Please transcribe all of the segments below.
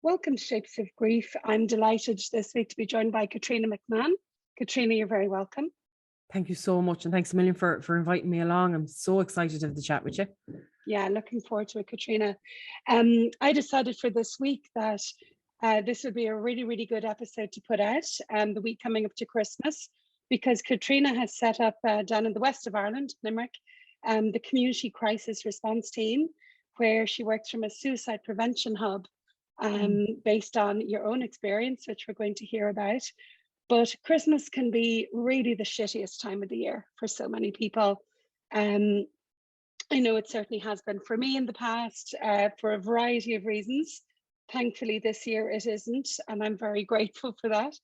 Welcome to Shapes of Grief. I'm delighted this week to be joined by Caitriona McMahon. Caitriona, you're very welcome. Thank you so much. And thanks a million for inviting me along. I'm so excited to have the chat with you. Yeah, looking forward to it, Caitriona. I decided for this week that this would be a really, really good episode to put out the week coming up to Christmas, because Caitriona has set up down in the west of Ireland, Limerick, the Community Crisis Response Team, where she works from a suicide prevention hub based on your own experience, which we're going to hear about. But Christmas can be really the shittiest time of the year for so many people. I know it certainly has been for me in the past for a variety of reasons. Thankfully, this year it isn't, and I'm very grateful for that,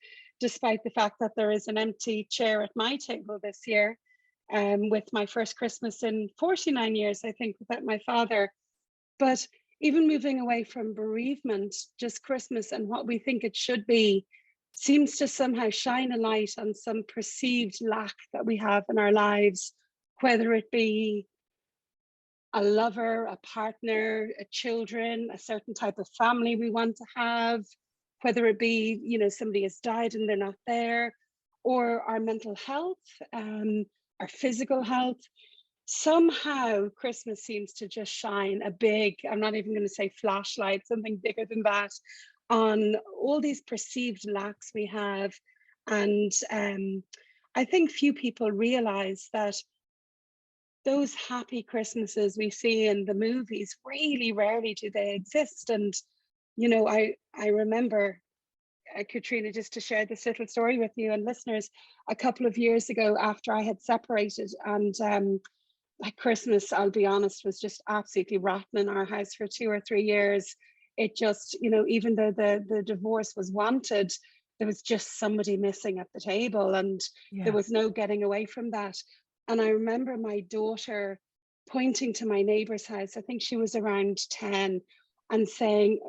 despite the fact that there is an empty chair at my table this year, with my first Christmas in 49 years, I think, without my father. But even moving away from bereavement, just Christmas and what we think it should be seems to somehow shine a light on some perceived lack that we have in our lives, whether it be a lover, a partner, a children, a certain type of family we want to have, whether it be, somebody has died and they're not there, or our mental health, our physical health. Somehow Christmas seems to just shine a big, I'm not even going to say flashlight, something bigger than that, on all these perceived lacks we have. And I think few people realize that those happy Christmases we see in the movies, really rarely do they exist. And, I remember, Caitriona, just to share this little story with you and listeners, a couple of years ago after I had separated, and like Christmas, I'll be honest, was just absolutely rotten in our house for 2 or 3 years. It just, even though the divorce was wanted, there was just somebody missing at the table, and there was no getting away from that. And I remember my daughter pointing to my neighbor's house, I think she was around 10, and saying,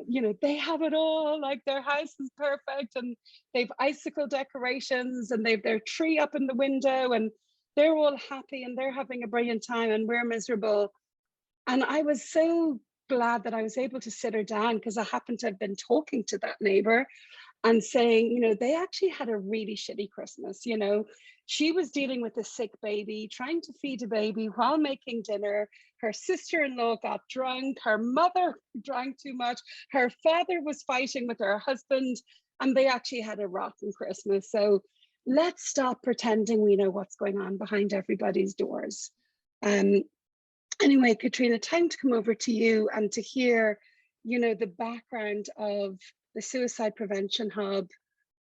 they have it all, like their house is perfect, and they've icicle decorations, and they've their tree up in the window, and they're all happy and they're having a brilliant time and we're miserable. And I was so glad that I was able to sit her down, because I happened to have been talking to that neighbor and saying, they actually had a really shitty Christmas. She was dealing with a sick baby, trying to feed a baby while making dinner. Her sister-in-law got drunk. Her mother drank too much. Her father was fighting with her husband, and they actually had a rotten Christmas. So let's stop pretending we know what's going on behind everybody's doors. Anyway, Caitriona, time to come over to you and to hear, the background of the Suicide Prevention Hub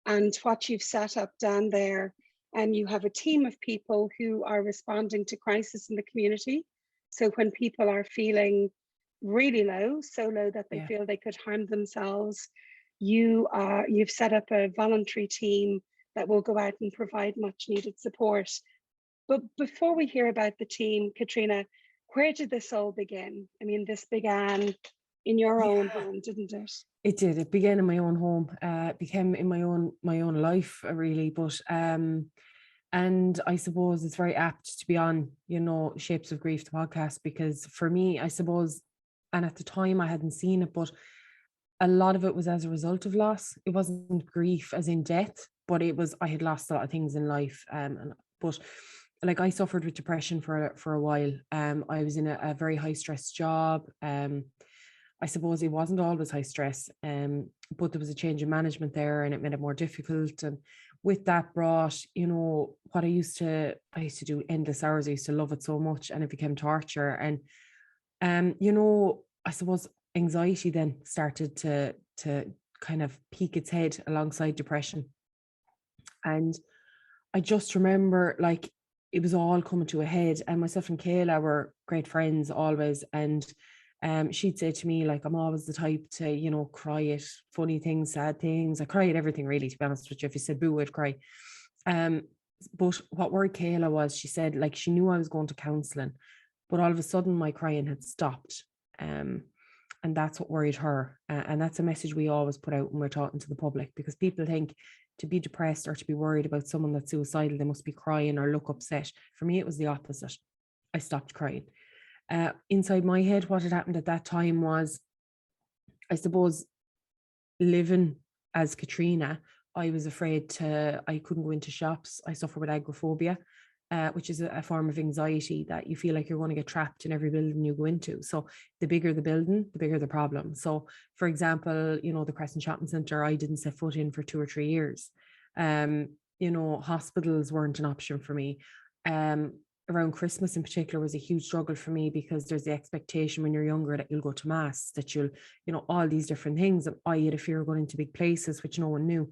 and what you've set up down there. And you have a team of people who are responding to crisis in the community. So when people are feeling really low, so low that they feel they could harm themselves, you've set up a voluntary team that will go out and provide much needed support. But before we hear about the team, Caitriona, where did this all begin? I mean, this began in your own home, didn't it? It did. It began in my own home. It became in my own life, really. But and I suppose it's very apt to be on, Shapes of Grief, the podcast, because for me, I suppose, and at the time I hadn't seen it, but a lot of it was as a result of loss. It wasn't grief as in death, but it was, I had lost a lot of things in life. But like, I suffered with depression for a while. I was in a very high stress job. I suppose it wasn't always high stress, but there was a change in management there, and it made it more difficult. And with that brought, what I used to do endless hours. I used to love it so much, and it became torture. And I suppose anxiety then started to kind of peak its head alongside depression. And I just remember, like, it was all coming to a head, and myself and Kayla were great friends always. And she'd say to me, like, I'm always the type to, cry at funny things, sad things. I cry at everything, really, to be honest with you. If you said boo, I'd cry. But what worried Kayla was, she said, like, she knew I was going to counselling, but all of a sudden my crying had stopped. And that's what worried her. And that's a message we always put out when we're talking to the public, because people think to be depressed or to be worried about someone that's suicidal, they must be crying or look upset. For me, it was the opposite. I stopped crying. Inside my head, what had happened at that time was, I suppose, living as Caitriona, I couldn't go into shops. I suffer with agoraphobia, which is a form of anxiety that you feel like you're going to get trapped in every building you go into. So the bigger the building, the bigger the problem. So for example, the Crescent Shopping Centre, I didn't set foot in for 2 or 3 years. Hospitals weren't an option for me. Around Christmas in particular was a huge struggle for me, because there's the expectation when you're younger that you'll go to mass, that you'll, all these different things. I had a fear of going into big places, which no one knew.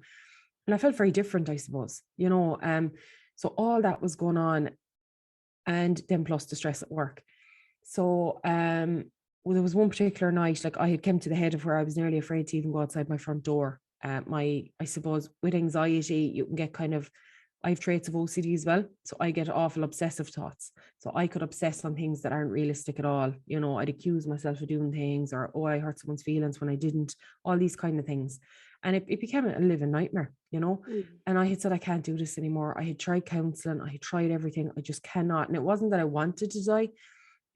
And I felt very different, I suppose, so all that was going on, and then plus the stress at work. So there was one particular night, like I had come to the head of where I was nearly afraid to even go outside my front door. I suppose with anxiety, you can get I have traits of OCD as well. So I get awful obsessive thoughts. So I could obsess on things that aren't realistic at all. I'd accuse myself of doing things, or, oh, I hurt someone's feelings when I didn't, all these kind of things. And it became a living nightmare, And I had said, I can't do this anymore. I had tried counseling. I had tried everything. I just cannot. And it wasn't that I wanted to die.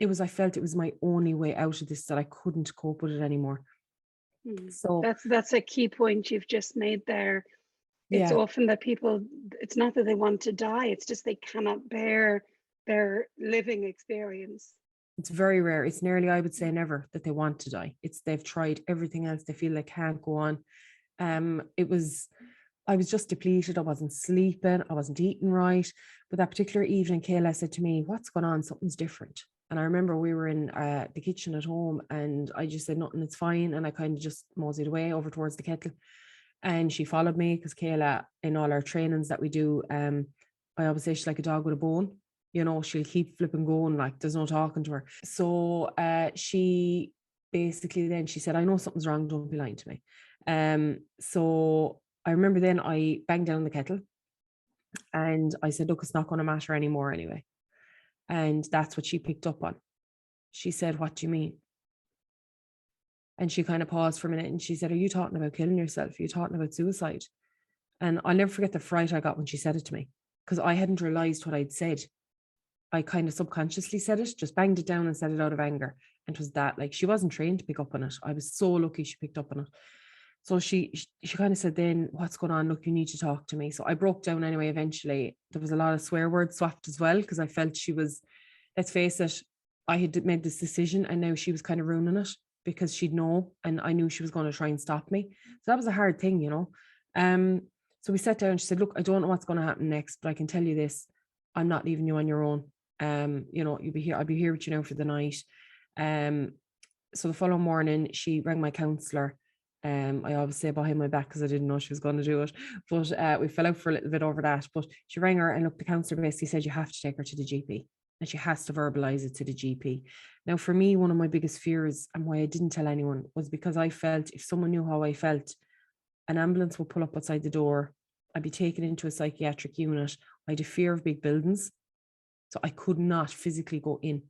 I felt it was my only way out of this, that I couldn't cope with it anymore. So that's a key point you've just made there. It's often that people, it's not that they want to die, it's just they cannot bear their living experience. It's very rare. It's nearly, I would say, never that they want to die. They've tried everything else. They feel they can't go on. I was just depleted. I wasn't sleeping. I wasn't eating right. But that particular evening, Kayla said to me, what's going on? Something's different. And I remember we were in the kitchen at home, and I just said, nothing, it's fine. And I kind of just moseyed away over towards the kettle. And she followed me, because Kayla, in all our trainings that we do, I always say she's like a dog with a bone. She'll keep flipping going, like there's no talking to her. So she basically then she said, I know something's wrong, don't be lying to me. So I remember then I banged down the kettle, and I said, look, it's not going to matter anymore anyway. And that's what she picked up on. She said, what do you mean? And she kind of paused for a minute, and she said, are you talking about killing yourself? Are you talking about suicide? And I'll never forget the fright I got when she said it to me, because I hadn't realized what I'd said. I kind of subconsciously said it, just banged it down and said it out of anger. And it was that, like, she wasn't trained to pick up on it. I was so lucky she picked up on it. So she kind of said, then what's going on? Look, you need to talk to me. So I broke down anyway. Eventually, there was a lot of swear words swapped as well, because I felt she was, let's face it, I had made this decision, and now she was kind of ruining it, because she'd know, and I knew she was going to try and stop me. So that was a hard thing, So we sat down, and she said, look, I don't know what's going to happen next, but I can tell you this, I'm not leaving you on your own. You'll be here, I'll be here with you now for the night. So the following morning, she rang my counsellor. I always say behind my back, because I didn't know she was going to do it, but we fell out for a little bit over that. But she rang her, and look, the counsellor basically said, you have to take her to the GP, and she has to verbalize it to the GP. Now, for me, one of my biggest fears, and why I didn't tell anyone, was because I felt if someone knew how I felt, an ambulance would pull up outside the door, I'd be taken into a psychiatric unit. I had a fear of big buildings, so I could not physically go in.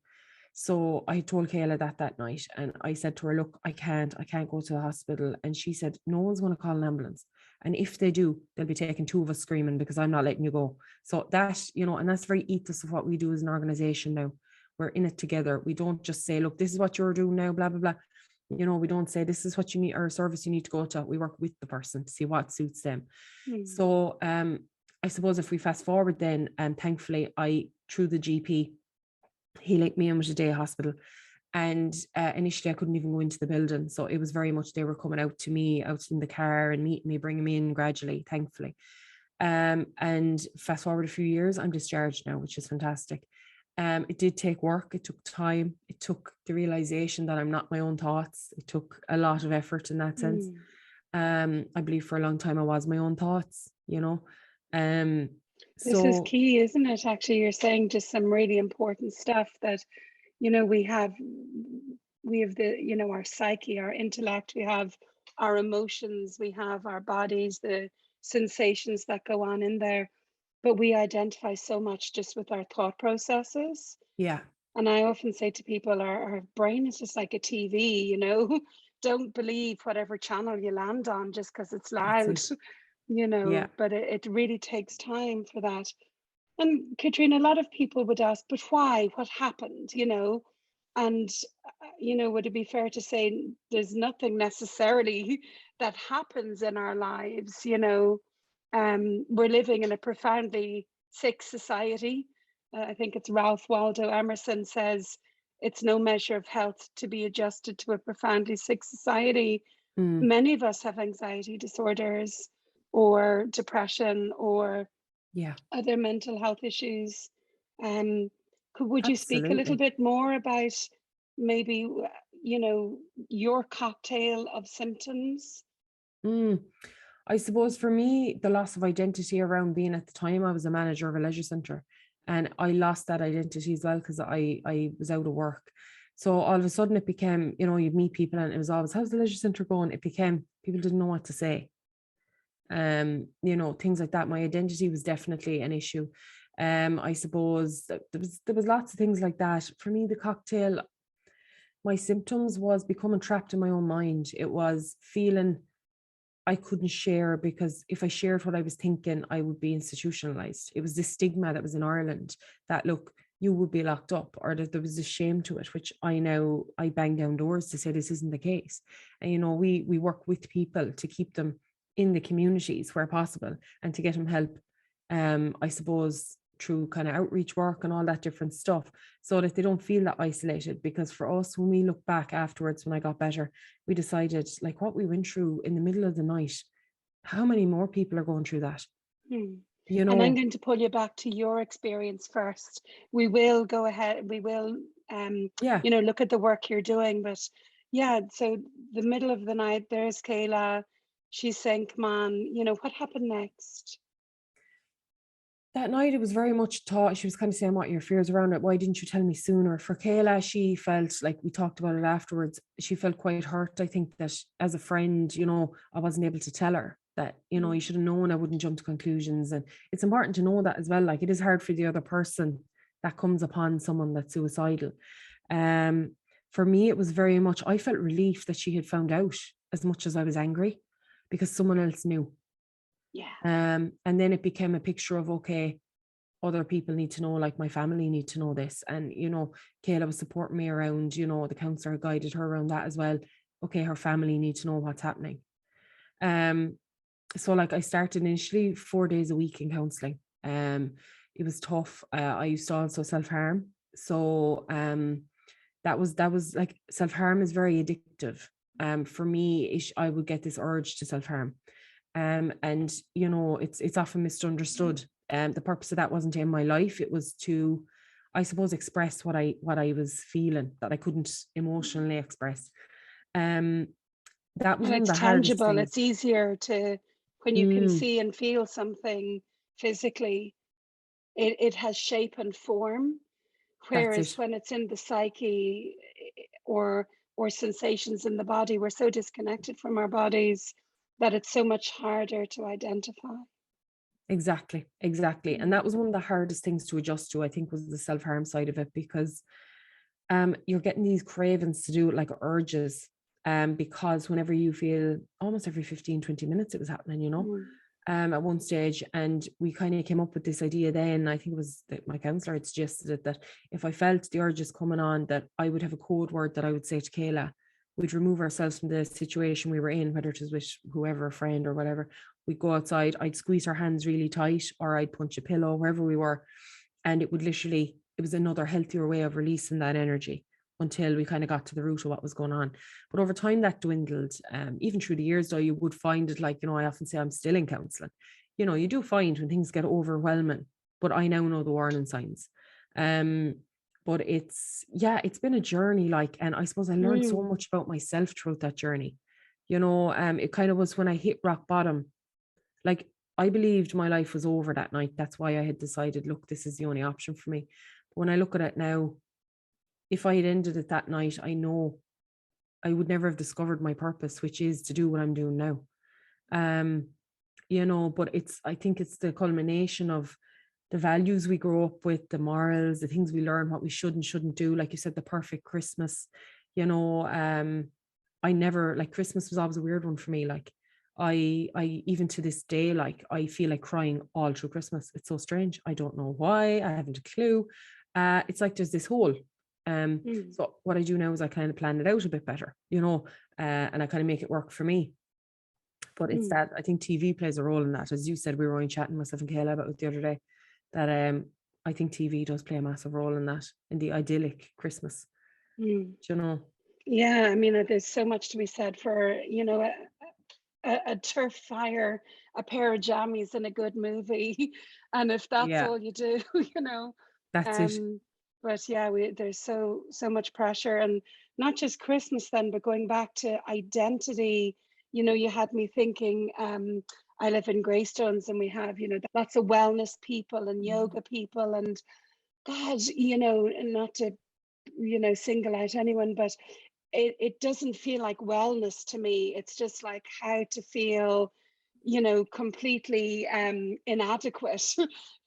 So I told Kayla that night, and I said to her, look, I can't go to the hospital. And she said, no one's going to call an ambulance. And if they do, they'll be taking 2 of us screaming, because I'm not letting you go. So that, and that's very ethos of what we do as an organization now. We're in it together. We don't just say, look, this is what you're doing now, blah, blah, blah. We don't say this is what you need, or a service you need to go to. We work with the person to see what suits them. So I suppose if we fast forward then, thankfully through the GP, he linked me in with a day hospital. And initially I couldn't even go into the building. So it was very much, they were coming out to me out in the car and meeting me, bringing me in gradually, thankfully. And fast forward a few years, I'm discharged now, which is fantastic. It did take work. It took time. It took the realization that I'm not my own thoughts. It took a lot of effort in that sense. I believe for a long time I was my own thoughts, This is key, isn't it? Actually, you're saying just some really important stuff that, we have the, our psyche, our intellect, we have our emotions, we have our bodies, the sensations that go on in there. But we identify so much just with our thought processes. Yeah. And I often say to people, our brain is just like a TV, don't believe whatever channel you land on just because it's loud, Yeah. But it really takes time for that. And Caitriona, a lot of people would ask, but why? What happened? And, would it be fair to say there's nothing necessarily that happens in our lives. You know, we're living in a profoundly sick society. I think it's Ralph Waldo Emerson says it's no measure of health to be adjusted to a profoundly sick society. Many of us have anxiety disorders or depression or Yeah, other mental health issues. Would you speak a little absolutely. bit more about maybe, you know, your cocktail of symptoms? I suppose for me, the loss of identity around being, at the time, I was a manager of a leisure centre, and I lost that identity as well because I was out of work. So all of a sudden it became, you know, you'd meet people and it was always, how's the leisure centre going? It became, people didn't know what to say. You know, things like that. My identity was definitely an issue. I suppose that there was lots of things like that. For me, the cocktail, my symptoms was becoming trapped in my own mind. It was feeling I couldn't share, because if I shared what I was thinking, I would be institutionalized. It was this stigma that was in Ireland that, look, you would be locked up, or that there was a shame to it, which I bang down doors to say this isn't the case. And, you know, we work with people to keep them in the communities where possible and to get them help, I suppose, through kind of outreach work and all that different stuff, so that they don't feel that isolated. Because for us, when we look back afterwards, when I got better, we decided, like, what we went through in the middle of the night, how many more people are going through that? Hmm. You And I'm know, going to pull you back to your experience first. We will go ahead, we will, yeah. you know, look at the work you're doing. But yeah, so the middle of the night, there's Kayla. She's saying, come on, you know, what happened next? That night it was very much taught. She was kind of saying, what are your fears around it? Why didn't you tell me sooner? For Kayla, she felt, like, we talked about it afterwards, she felt quite hurt. I think that as a friend, you know, I wasn't able to tell her that, you know, you should have known I wouldn't jump to conclusions. And it's important to know that as well. Like, it is hard for the other person that comes upon someone that's suicidal. Um, for me, it was very much, I felt relief that she had found out, as much as I was angry, because someone else knew. Yeah. And then it became a picture of, okay, other people need to know, like my family need to know this. And, you know, Kayla was supporting me around, you know, the counselor guided her around that as well. Okay, her family need to know what's happening. Um, so, like, I started initially 4 days a week in counselling. It was tough. I used to also self-harm. So that was like, self-harm is very addictive. For me, I would get this urge to self-harm. And, you know, it's often misunderstood. The purpose of that wasn't in my life. It was to, I suppose, express what I was feeling that I couldn't emotionally express. Um, that was And one of it's the hardest tangible. things. It's easier to, when you can Mm, see and feel something physically, it has shape and form. that's Whereas it. when it's in the psyche, or sensations in the body, we're so disconnected from our bodies that it's so much harder to identify. Exactly, exactly. And Mm. that was one of the hardest things to adjust to, I think, was the self-harm side of it, because you're getting these cravings to do it, like urges. Because whenever you feel, almost every 15, 20 minutes it was happening, you know, Mm. at one stage. And we kind of came up with this idea then, I think it was that my counselor had suggested it, that if I felt the urges coming on, that I would have a code word that I would say to Kayla. We'd remove ourselves from the situation we were in, whether it was with whoever, a friend or whatever. We'd go outside, I'd squeeze her hands really tight, or I'd punch a pillow, wherever we were. And it would literally, it was another healthier way of releasing that energy, until we kind of got to the root of what was going on. But over time that dwindled. Even through the years though, you would find it, like, you know, I often say I'm still in counselling. You know, you do find when things get overwhelming, but I now know the warning signs. Um, but it's been a journey, like, and I suppose I learned so Mm. much about myself throughout that journey. You know, it kind of was when I hit rock bottom, like, I believed my life was over that night. That's why I had decided, look, this is the only option for me. But when I look at it now, if I had ended it that night, I know I would never have discovered my purpose, which is to do what I'm doing now. Um, you know, but I think it's the culmination of the values we grow up with, the morals, the things we learn, what we should and shouldn't do. Like you said, the perfect Christmas, you know, I never, like, Christmas was always a weird one for me. Like, I even to this day, like, I feel like crying all through Christmas. It's so strange. I don't know why. I haven't a clue. It's like there's this hole. Mm. So what I do now is I kind of plan it out a bit better, you know, and I kind of make it work for me. But it's that, I think TV plays a role in that. As you said, we were only chatting, myself and Kayla, about it the other day, that I think TV does play a massive role in that, in the idyllic Christmas. Mm. Do you know? Yeah, I mean, there's so much to be said for, you know, a turf fire, a pair of jammies, and a good movie. And if that's Yeah, all you do, you know, that's it. but yeah, there's so much pressure, and not just Christmas then, but going back to identity, you know, you had me thinking, I live in Greystones, and we have, you know, lots of wellness people and yoga people, and God, you know, and not to, you know, single out anyone, but it doesn't feel like wellness to me. It's just like how to feel, you know, completely inadequate.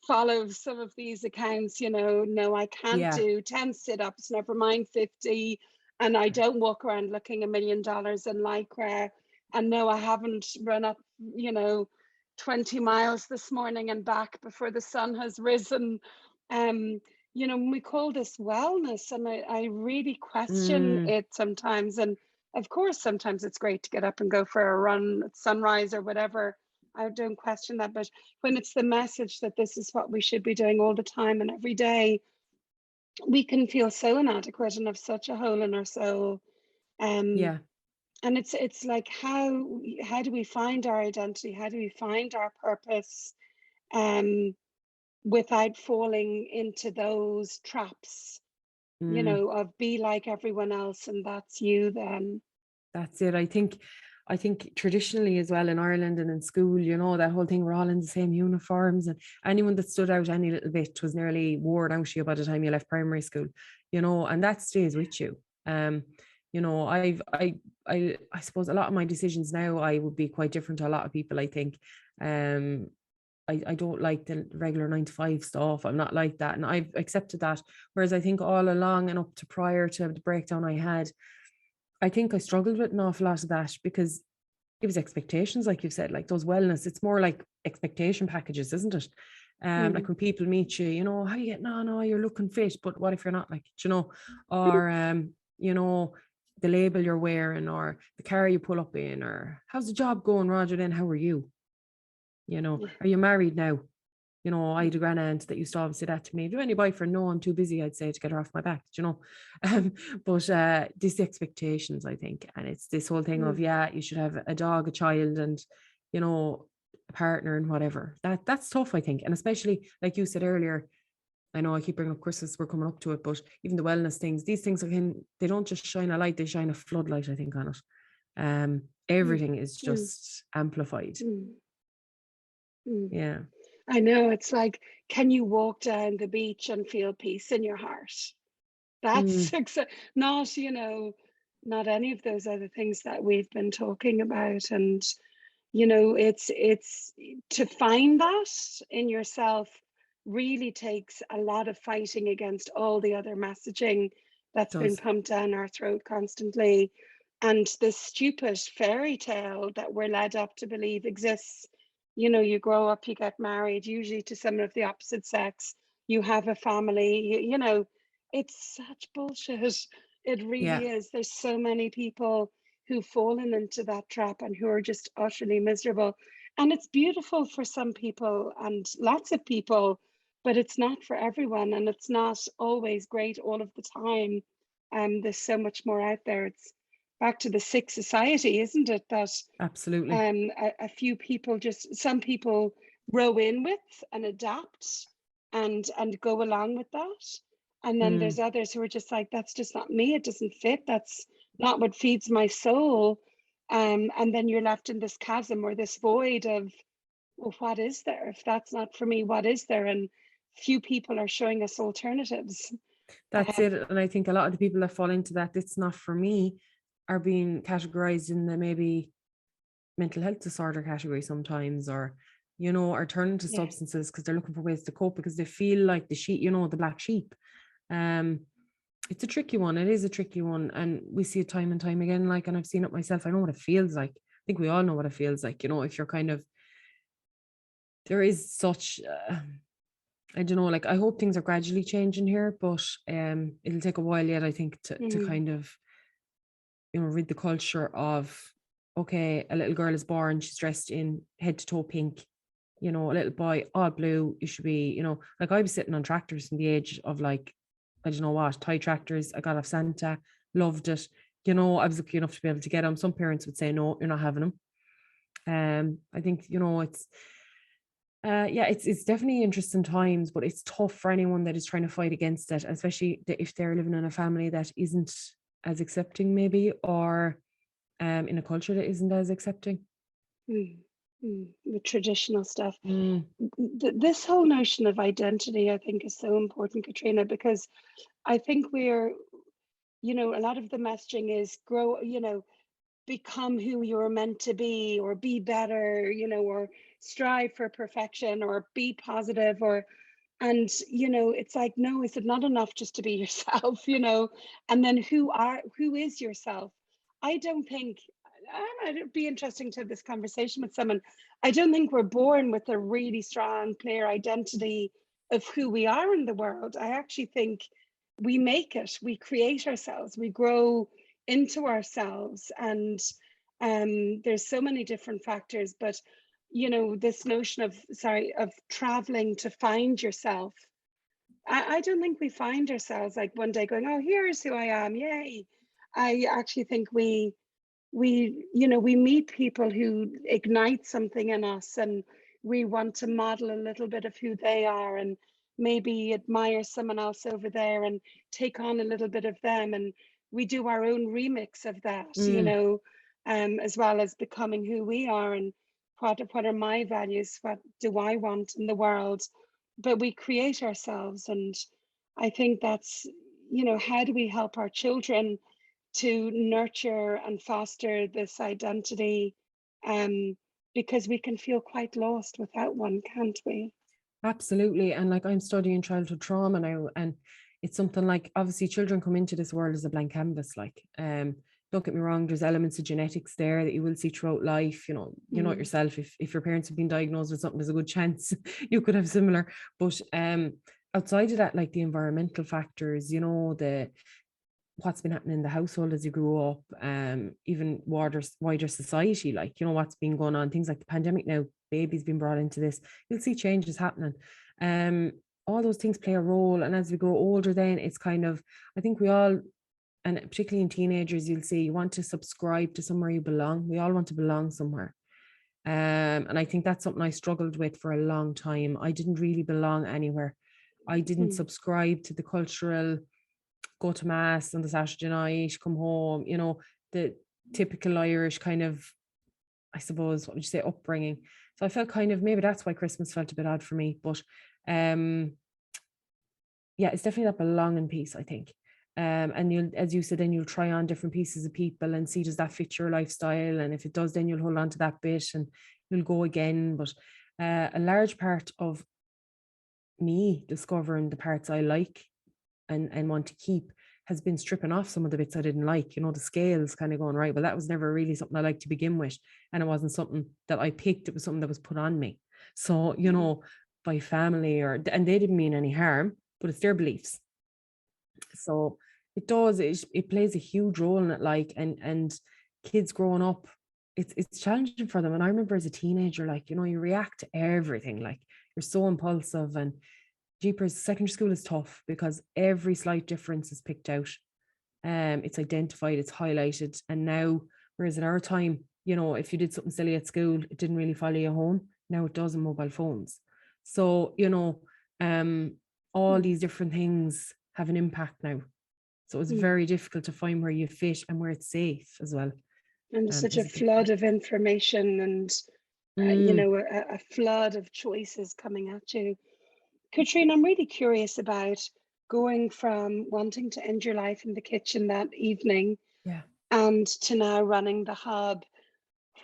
Follow some of these accounts, you know, no, I can't Yeah. do 10 sit-ups, never mind 50, and I don't walk around looking $1 million in lycra, and no, I haven't run up, you know, 20 miles this morning and back before the sun has risen. You know, we call this wellness, and I really question Mm, it sometimes. And of course, sometimes it's great to get up and go for a run at sunrise or whatever. I don't question that. But when it's the message that this is what we should be doing all the time and every day, we can feel so inadequate and have such a hole in our soul. Um, yeah. and it's like, how do we find our identity? How do we find our purpose? Um, Without falling into those traps, you Mm. know, of be like everyone else and that's you then. That's it. I think traditionally as well in Ireland and in school, you know, that whole thing, we're all in the same uniforms, and anyone that stood out any little bit was nearly worn out you by the time you left primary school, you know, and that stays with you. You know, I suppose a lot of my decisions now, I would be quite different to a lot of people, I think. Um, I don't like the regular 9 to 5 stuff. I'm not like that. And I've accepted that. Whereas I think all along and up to prior to the breakdown I had, I think I struggled with an awful lot of that because it was expectations, like you've said, like those wellness. It's more like expectation packages, isn't it? Like Mm. when people meet you, you know, how you getting on? Oh, you're looking fit, but what if you're not, like, you know, or you know, the label you're wearing, or the car you pull up in, or how's the job going, Roger? Then how are you? You know, Yeah. are you married now? You know, I had a grand aunt that used to always say that to me. Do you have any boyfriend? No, I'm too busy, I'd say, to get her off my back, you know. But this expectations, I think. And it's this whole thing of, Mm. yeah, you should have a dog, a child, and, you know, a partner and whatever. That's tough, I think. And especially, like you said earlier, I know I keep bringing up Christmas, we're coming up to it, but even the wellness things, these things, again, they don't just shine a light, they shine a floodlight, I think, on it. Mm. Everything is Mm. just amplified. Mm. Mm. Yeah. I know, it's like, can you walk down the beach and feel peace in your heart? That's Mm, not, you know, not any of those other things that we've been talking about. And you know, it's to find that in yourself really takes a lot of fighting against all the other messaging that's been does. pumped down our throat constantly, and this stupid fairy tale that we're led up to believe exists. You know, you grow up, you get married, usually to someone of the opposite sex, you have a family, you know, it's such bullshit. It Yeah. really is. There's so many people who've fallen into that trap and who are just utterly miserable. And it's beautiful for some people and lots of people, but it's not for everyone. And it's not always great all of the time. There's so much more out there. It's back to the sick society, isn't it? That Absolutely. a few people, just some people row in with and adapt and go along with that. And then Mm, there's others who are just like, that's just not me, it doesn't fit, that's not what feeds my soul. And then you're left in this chasm or this void of, well, what is there? If that's not for me, what is there? And few people are showing us alternatives. that's it. And I think a lot of the people that fall into that, it's not for me, are being categorized in the maybe mental health disorder category sometimes, or, you know, are turning to Yeah. substances because they're looking for ways to cope because they feel like the sheep, you know, the black sheep. Um, it's a tricky one. It is a tricky one. And we see it time and time again. Like, and I've seen it myself. I know what it feels like. I think we all know what it feels like, you know, if you're kind of, there is such, I don't know, like I hope things are gradually changing here, but it'll take a while yet, I think, to Mm. kind of, you know, rid the culture of okay, a little girl is born, she's dressed in head to toe pink, a little boy, all blue, you should be, like I was sitting on tractors from the age of like, I don't know what, toy tractors. I got off Santa, loved it. I was lucky enough to be able to get them. Some parents would say, no, you're not having them. I think, it's, it's definitely interesting times, but it's tough for anyone that is trying to fight against it, especially if they're living in a family that isn't as accepting maybe, or in a culture that isn't as accepting. The traditional stuff. Mm. This whole notion of identity, I think, is so important, Caitriona, because I think we're, a lot of the messaging is grow, become who you're meant to be, or be better, or strive for perfection, or be positive, and it's like, no, is it not enough just to be yourself, and then who is yourself? I don't think, it'd be interesting to have this conversation with someone. I don't think we're born with a really strong, clear identity of who we are in the world. I actually think we make it, we create ourselves, we grow into ourselves, and there's so many different factors. But this notion of traveling to find yourself, I don't think we find ourselves like one day going, oh, here's who I am, yay. I actually think we meet people who ignite something in us, and we want to model a little bit of who they are, and maybe admire someone else over there and take on a little bit of them, and we do our own remix of that, as well as becoming who we are, and what are my values, what do I want in the world. But we create ourselves, and I think that's, how do we help our children to nurture and foster this identity, because we can feel quite lost without one, can't we? Absolutely. And like I'm studying childhood trauma now, and it's something like, obviously children come into this world as a blank canvas. Like, don't get me wrong, there's elements of genetics there that you will see throughout life. You know it yourself. If your parents have been diagnosed with something, there's a good chance you could have similar. But outside of that, like the environmental factors, the what's been happening in the household as you grew up, even wider society, like, what's been going on, things like the pandemic now, babies being brought into this, you'll see changes happening. All those things play a role. And as we grow older, then it's kind of, I think we all, and particularly in teenagers, you'll see you want to subscribe to somewhere you belong. We all want to belong somewhere. And I think that's something I struggled with for a long time. I didn't really belong anywhere. I didn't subscribe to the cultural go to mass on the Saturday night, come home, the typical Irish kind of, I suppose, what would you say, upbringing. So I felt kind of, maybe that's why Christmas felt a bit odd for me. But it's definitely that belonging piece, I think. And you'll, as you said, then you'll try on different pieces of people and see, does that fit your lifestyle? And if it does, then you'll hold on to that bit and you'll go again. But a large part of me discovering the parts I like and want to keep has been stripping off some of the bits I didn't like, the scales kind of going, right, well, that was never really something I liked to begin with. And it wasn't something that I picked, it was something that was put on me. So, by family, and they didn't mean any harm, but it's their beliefs. So it does, it plays a huge role in it, like, and kids growing up, it's challenging for them. And I remember as a teenager, like, you react to everything, like you're so impulsive, and jeepers, secondary school is tough because every slight difference is picked out. It's identified, it's highlighted. And now, whereas in our time, if you did something silly at school, it didn't really follow you home. Now it does in mobile phones. So, all these different things have an impact now. So it's very difficult to find where you fit and where it's safe as well. And there's such a flood of information, and a flood of choices coming at you. Caitriona, I'm really curious about going from wanting to end your life in the kitchen that evening, and to now running the hub.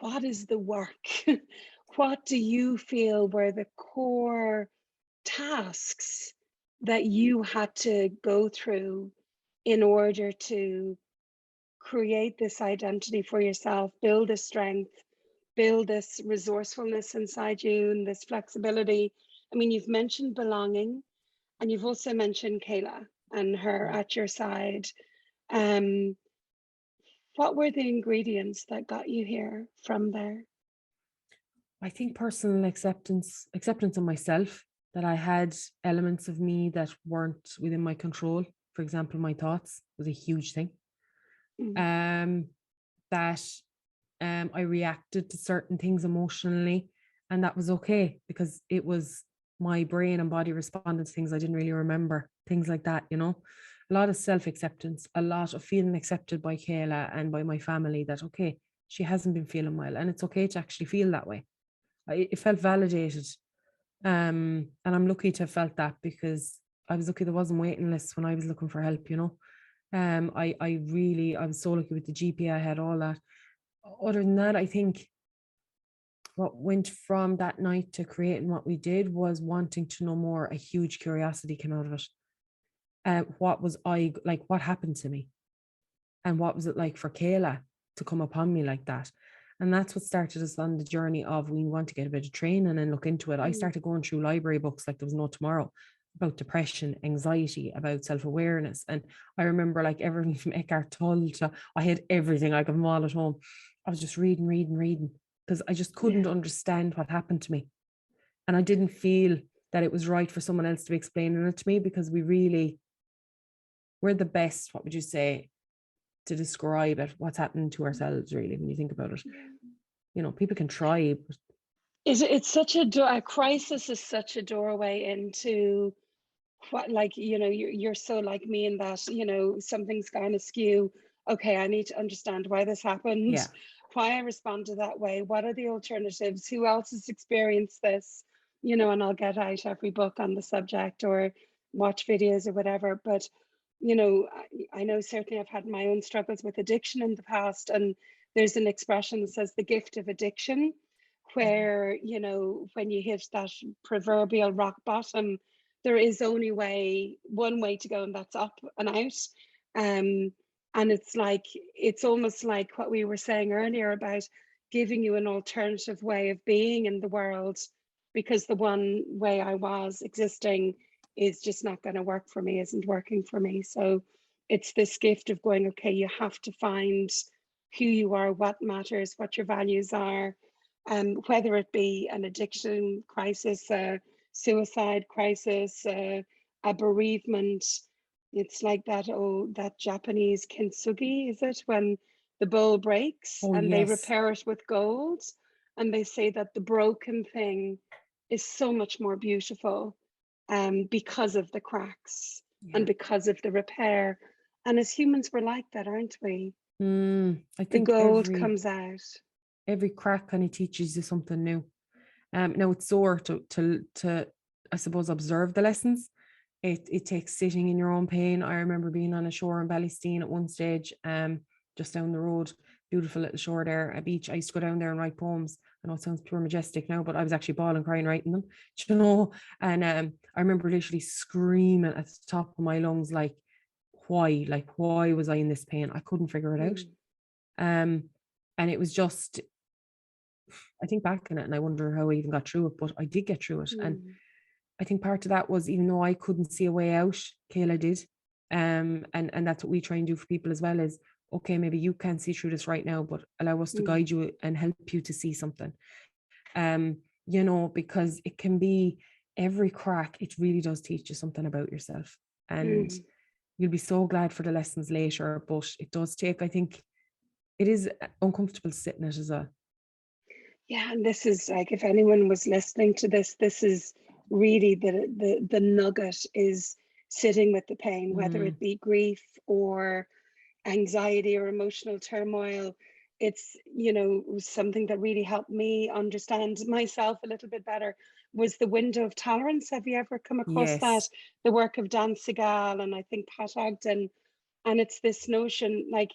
What is the work? What do you feel were the core tasks that you had to go through in order to create this identity for yourself, build this strength, build this resourcefulness inside you, and this flexibility? I mean, you've mentioned belonging, and you've also mentioned Kayla and her at your side. what were the ingredients that got you here from there? I think personal acceptance of myself, that I had elements of me that weren't within my control. For example, my thoughts was a huge thing. Mm. That I reacted to certain things emotionally, and that was okay because it was my brain and body responding to things I didn't really remember, things like that, a lot of self-acceptance, a lot of feeling accepted by Kayla and by my family, that okay, she hasn't been feeling well and it's okay to actually feel that way. It felt validated. And I'm lucky to have felt that, because I was lucky there wasn't waiting lists when I was looking for help, I was so lucky with the GP I had, all that. Other than that, I think what went from that night to creating what we did was wanting to know more. A huge curiosity came out of it. What was I like? What happened to me? And what was it like for Kayla to come upon me like that? And that's what started us on the journey of, we want to get a bit of training and look into it. I started going through library books like there was no tomorrow, about depression, anxiety, about self-awareness. And I remember like everything from Eckhart Tolle to, I had everything, like them all at home. I was just reading, because I just couldn't understand what happened to me. And I didn't feel that it was right for someone else to be explaining it to me, because we're the best, what would you say, to describe it, what's happening to ourselves, really, when you think about it. People can try, but It's such a crisis is such a doorway into what, like, you're so like me in that, something's gone askew. Okay, I need to understand why this happened, why I responded that way, what are the alternatives, who else has experienced this, and I'll get out every book on the subject or watch videos or whatever. But I know certainly I've had my own struggles with addiction in the past, and there's an expression that says the gift of addiction, where when you hit that proverbial rock bottom, there is only one way to go, and that's up and out. And it's almost like what we were saying earlier about giving you an alternative way of being in the world, because the one way I was existing is just not going to work for me, isn't working for me. So it's this gift of going, okay, you have to find who you are, what matters, what your values are, whether it be an addiction crisis, a suicide crisis, a bereavement. It's like that Japanese kintsugi, is it, when the bowl breaks and they repair it with gold, and they say that the broken thing is so much more beautiful, because of the cracks and because of the repair. And as humans, we're like that, aren't we? I The think gold comes out. every crack kind of teaches you something new. Now it's sore to I suppose observe the lessons. It takes sitting in your own pain. I remember being on a shore in Ballysteen at one stage, just down the road, beautiful little shore there, a beach. I used to go down there and write poems. I know it sounds pure majestic now, but I was actually bawling, crying, writing them, And I remember literally screaming at the top of my lungs, like, why was I in this pain? I couldn't figure it out. And it was just, I think back on it and I wonder how I even got through it, but I did get through it. And I think part of that was, even though I couldn't see a way out, Kayla did. And that's what we try and do for people as well, is, okay, maybe you can't see through this right now, but allow us to guide you and help you to see something. Because it can be every crack, it really does teach you something about yourself. And you'll be so glad for the lessons later, but it does take, I think, it is uncomfortable sitting it as well. Yeah, and this is like, if anyone was listening to this is really the nugget, is sitting with the pain, whether it be grief or anxiety or emotional turmoil. It's, something that really helped me understand myself a little bit better was the window of tolerance. Have you ever come across that? The work of Dan Siegel and I think Pat Ogden. And it's this notion, like,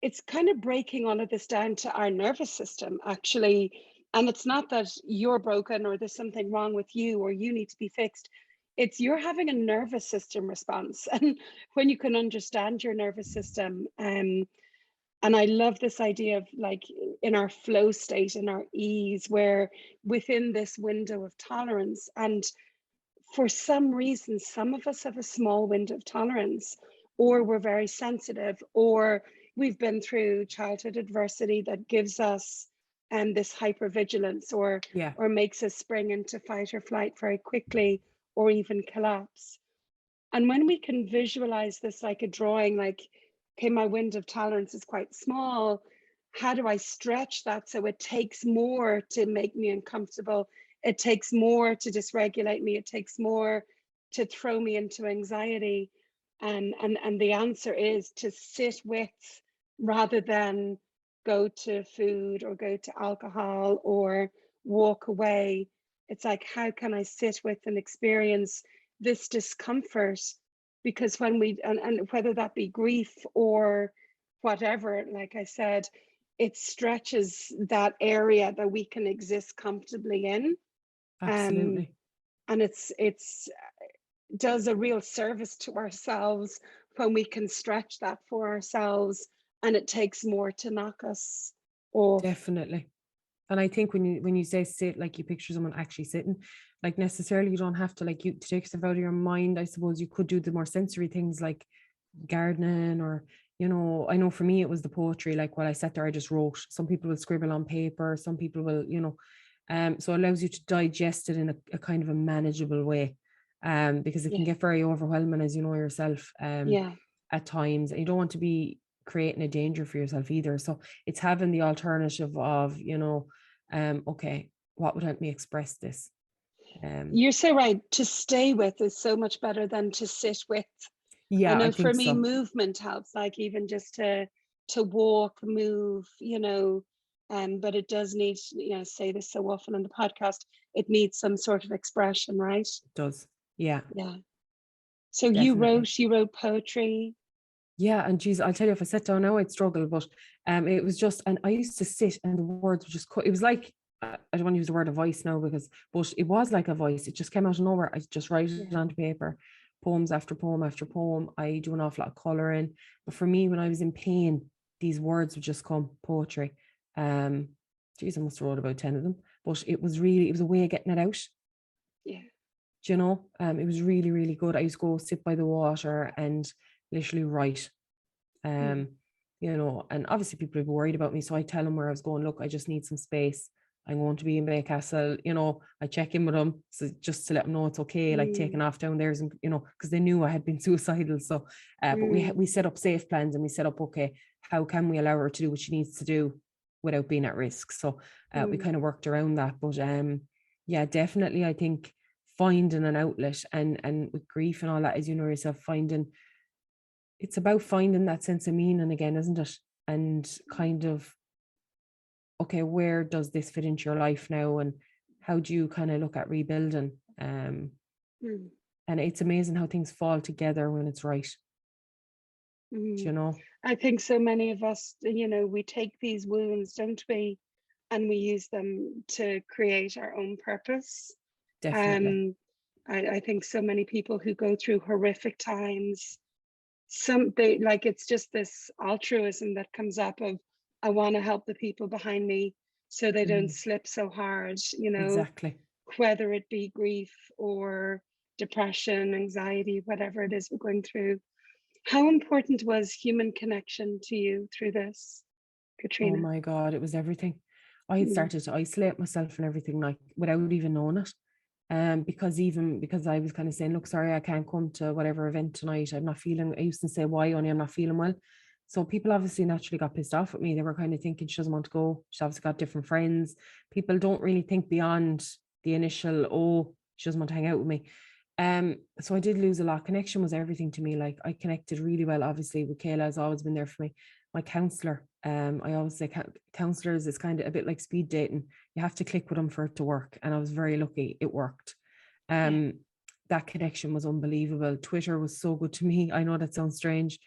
it's kind of breaking all of this down to our nervous system, actually. And it's not that you're broken or there's something wrong with you or you need to be fixed. It's you're having a nervous system response. And when you can understand your nervous system, and I love this idea of, like, in our flow state, in our ease, where within this window of tolerance, and for some reason, some of us have a small window of tolerance, or we're very sensitive, or we've been through childhood adversity that gives us this hypervigilance, Yeah. or makes us spring into fight or flight very quickly, or even collapse. And when we can visualize this like a drawing, like, okay, my window of tolerance is quite small. How do I stretch that so it takes more to make me uncomfortable? It takes more to dysregulate me. It takes more to throw me into anxiety. And the answer is to sit with, rather than go to food or go to alcohol or walk away. It's like, how can I sit with and experience this discomfort? Because when we, and whether that be grief or whatever, like I said, it stretches that area that we can exist comfortably in. Absolutely. And it's does a real service to ourselves when we can stretch that for ourselves, and it takes more to knock us off. Definitely. And I think when you say sit, like you picture someone actually sitting, like necessarily you don't have to, like, you to take yourself out of your mind. I suppose you could do the more sensory things like gardening, or, you know, I know for me it was the poetry. Like while I sat there, I just wrote. Some people will scribble on paper, some people will, you know, so it allows you to digest it in a kind of a manageable way. Because it can Yeah, get very overwhelming, as you know yourself, yeah, at times, and you don't want to be creating a danger for yourself either. So it's having the alternative of, you know, okay, what would help me express this? you're so right. To stay with is so much better than to sit with. I Yeah, I know for think me, so. movement helps, like even just to walk, move, you know. But it does need, you know, say this so often on the podcast, it needs some sort of expression, right? It does. Yeah, Yeah. So definitely. you wrote poetry. Yeah, and geez, I'll tell you, if I sat down now, I'd struggle. But it was just, and I used to sit, and the words would just cut. It was like, I don't want to use the word a voice now, because, but it was like a voice. It just came out of nowhere. I just write it Yeah. onto paper, poems after poem after poem. I do an awful lot of colouring. But for me, when I was in pain, these words would just come, poetry. Um, geez, I must have wrote about 10 of them. But it was really, it was a way of getting it out. Yeah. Do you know? It was really, really good. I used to go sit by the water and literally write. Mm. Um, you know, and obviously people would be worried about me. So I tell them where I was going, look, I just need some space. I'm going to be in Baycastle, you know, I check in with them. So just to let them know it's okay, like taking Mm. off down there, and, you know, because they knew I had been suicidal. So, but Mm. we set up safe plans, and we set up, okay, how can we allow her to do what she needs to do without being at risk? So we Mm. kind of worked around that. But yeah, definitely, I think finding an outlet, and with grief and all that, as you know yourself, it's about finding that sense of meaning again, isn't it? And kind of, okay, where does this fit into your life now, and how do you kind of look at rebuilding? Mm. And it's amazing how things fall together when it's right. Do Mm. you know? I think so many of us, you know, we take these wounds, don't we? And we use them to create our own purpose. Definitely. Um, I think so many people who go through horrific times, they like, it's just this altruism that comes up of, I want to help the people behind me so they don't Mm, slip so hard, you know, exactly. whether it be grief or depression, anxiety, whatever it is we're going through. How important was human connection to you through this, Oh Caitriona? my God, it was everything. I had Mm. started to isolate myself and everything, like without even knowing it. Because I was kind of saying, look, sorry, I can't come to whatever event tonight. I'm not feeling, I used to say, why, only I'm not feeling well. So people obviously naturally got pissed off at me. They were kind of thinking she doesn't want to go. She's obviously got different friends. People don't really think beyond the initial, oh, she doesn't want to hang out with me. So I did lose a lot. Connection was everything to me. Like I connected really well, obviously, with Kayla. Has always been there for me. My counselor, I always say counselors is kind of a bit like speed dating. You have to click with them for it to work. And I was very lucky it worked. Yeah. That connection was unbelievable. Twitter was so good to me. I know that sounds strange.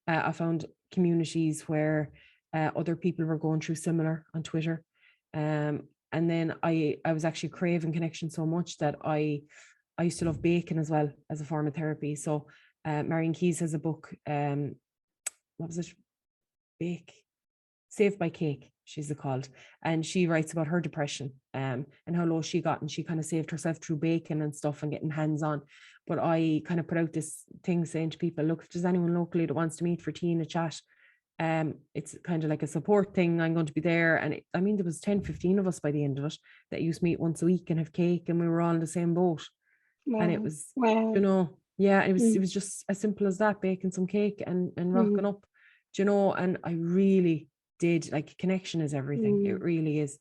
I found communities where other people were going through similar on Twitter. And then I was actually craving connection so much that I used to love baking as well as a form of therapy. So Marion Keyes has a book, what was it? Bake, Saved by Cake, she's called. And she writes about her depression, and how low she got, and she kind of saved herself through baking and stuff and getting hands on. But I kind of put out this thing saying to people, look, if there's anyone locally that wants to meet for tea and a chat, It's kind of like a support thing. I'm going to be there. And there was 10, 15 of us by the end of it that used to meet once a week and have cake, and we were all in the same boat. And it was, yeah, it was just as simple as that, baking some cake and rocking up, and I really did, like, connection is everything. It really is.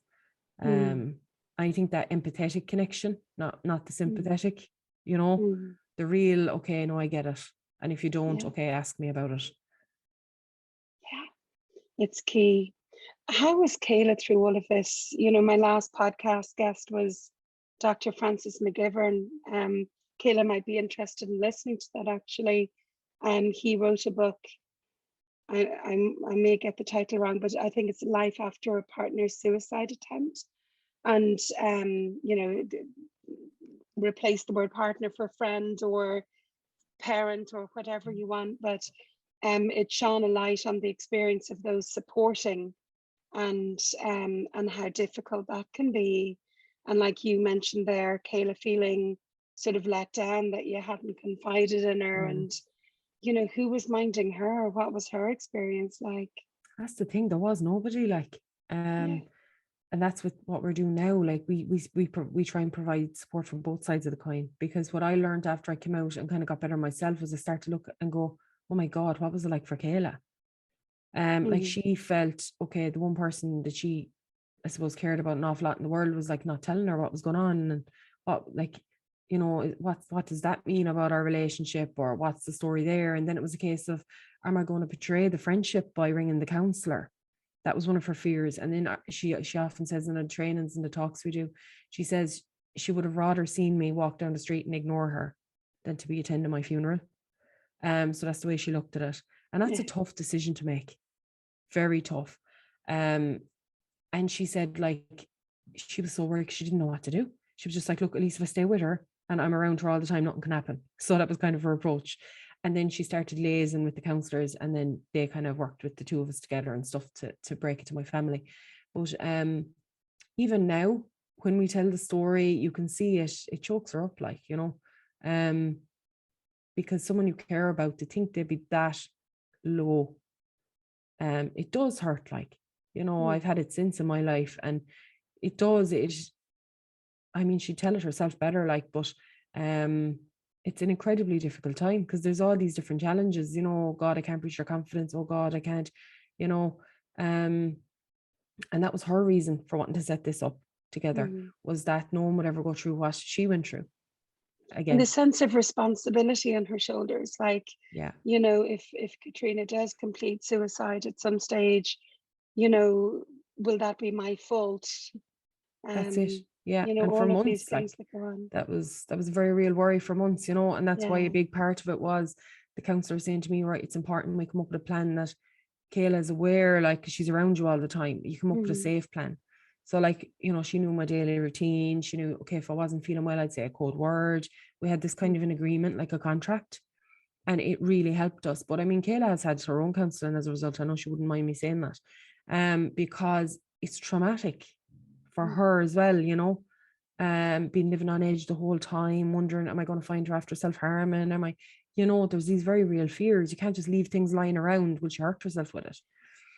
I think that empathetic connection, not the sympathetic, the real, okay, no, I get it. And if you don't, okay, ask me about it. Yeah, it's key. How was Kayla through all of this? My last podcast guest was Dr. Francis McGivern. Kayla might be interested in listening to that, actually. He wrote a book. I may get the title wrong, but I think it's Life After a Partner's Suicide Attempt. And, replace the word partner for friend or parent or whatever you want. But it shone a light on the experience of those supporting and how difficult that can be. And like you mentioned there, Kayla feeling sort of let down that you hadn't confided in her, and who was minding her? What was her experience like? That's the thing, there was nobody, like, and that's what we're doing now. Like, we try and provide support from both sides of the coin, because what I learned after I came out and kind of got better myself was I start to look and go, oh my God, what was it like for Kayla? Like, she felt, okay, the one person that she, I suppose, cared about an awful lot in the world was like not telling her what was going on, and what, like, what does that mean about our relationship, or what's the story there? And then it was a case of, am I going to betray the friendship by ringing the counselor? That was one of her fears. And then she often says in the trainings and the talks we do, she says she would have rather seen me walk down the street and ignore her than to be attending my funeral. So that's the way she looked at it. And that's a tough decision to make. Very tough. And she said, like, she was so worried, she didn't know what to do. She was just like, look, at least if I stay with her and I'm around her all the time, nothing can happen. So that was kind of her approach. And then she started liaising with the counsellors, and then they kind of worked with the two of us together and stuff to break it to my family. But even now, when we tell the story, you can see it chokes her up, like, because someone you care about, to think they'd be that low, it does hurt, like, I've had it since in my life, and it does, she'd tell it herself better, like, but it's an incredibly difficult time, because there's all these different challenges, oh God, I can't breach your confidence, oh God, I can't, and that was her reason for wanting to set this up together, was that no one would ever go through what she went through again. And the sense of responsibility on her shoulders, like, if Caitriona does complete suicide at some stage, will that be my fault? That's it. Yeah. And for all of months, these things that go on. That was a very real worry for months, and that's why a big part of it was the counsellor saying to me, right, it's important we come up with a plan that Kayla is aware, like, 'cause she's around you all the time. You come up with a safe plan. So, like, she knew my daily routine. She knew, okay, if I wasn't feeling well, I'd say a code word. We had this kind of an agreement, like a contract, and it really helped us. But Kayla has had her own counselling as a result. I know she wouldn't mind me saying that, because it's traumatic for her as well, been living on edge the whole time, wondering, am I going to find her after self-harming? Am I, there's these very real fears. You can't just leave things lying around. Will she hurt herself with it?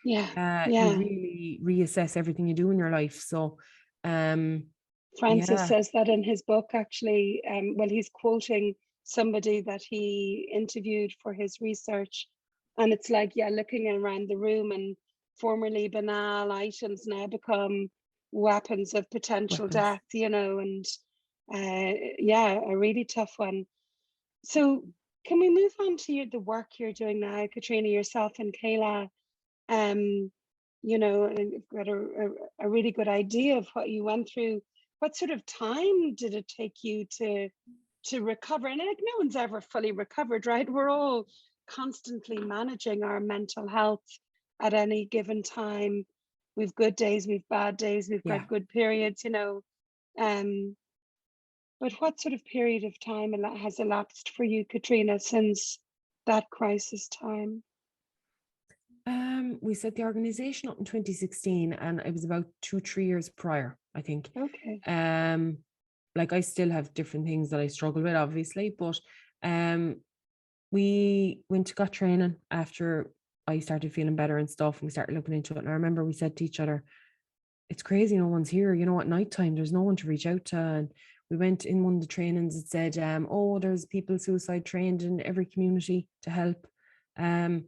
You really reassess everything you do in your life. So Francis says that in his book, actually. He's quoting somebody that he interviewed for his research, and it's like, looking around the room, and formerly banal items now become weapons of potential death, and a really tough one. So can we move on to the work you're doing now, Caitriona, yourself and Kayla? You've got a really good idea of what you went through. What sort of time did it take you to recover? And like, no one's ever fully recovered, right? We're all constantly managing our mental health at any given time. We've good days, we've bad days, we've got good periods, but what sort of period of time has elapsed for you, Caitriona, since that crisis time? We set the organization up in 2016, and it was about 2-3 years prior, I think. Okay. Like, I still have different things that I struggle with, obviously, but we went to got training after I started feeling better and stuff, and we started looking into it. And I remember we said to each other, it's crazy, no one's here, at nighttime, there's no one to reach out to. And we went in one of the trainings, it said, there's people suicide trained in every community to help. I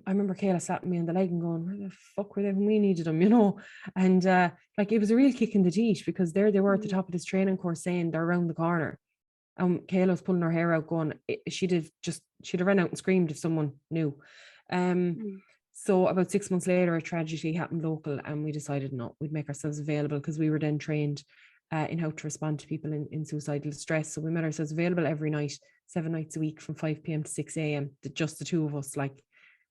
remember Kayla slapping me on the leg and going, where the fuck were they when we needed them, And it was a real kick in the teeth, because there they were at the top of this training course saying they're around the corner. And Kayla was pulling her hair out going, she'd have run out and screamed if someone knew. So about 6 months later, a tragedy happened local, and we decided, no, we'd make ourselves available, because we were then trained in how to respond to people in suicidal distress. So we made ourselves available every night, 7 nights a week, from 5 p.m. to 6 a.m. Just the two of us.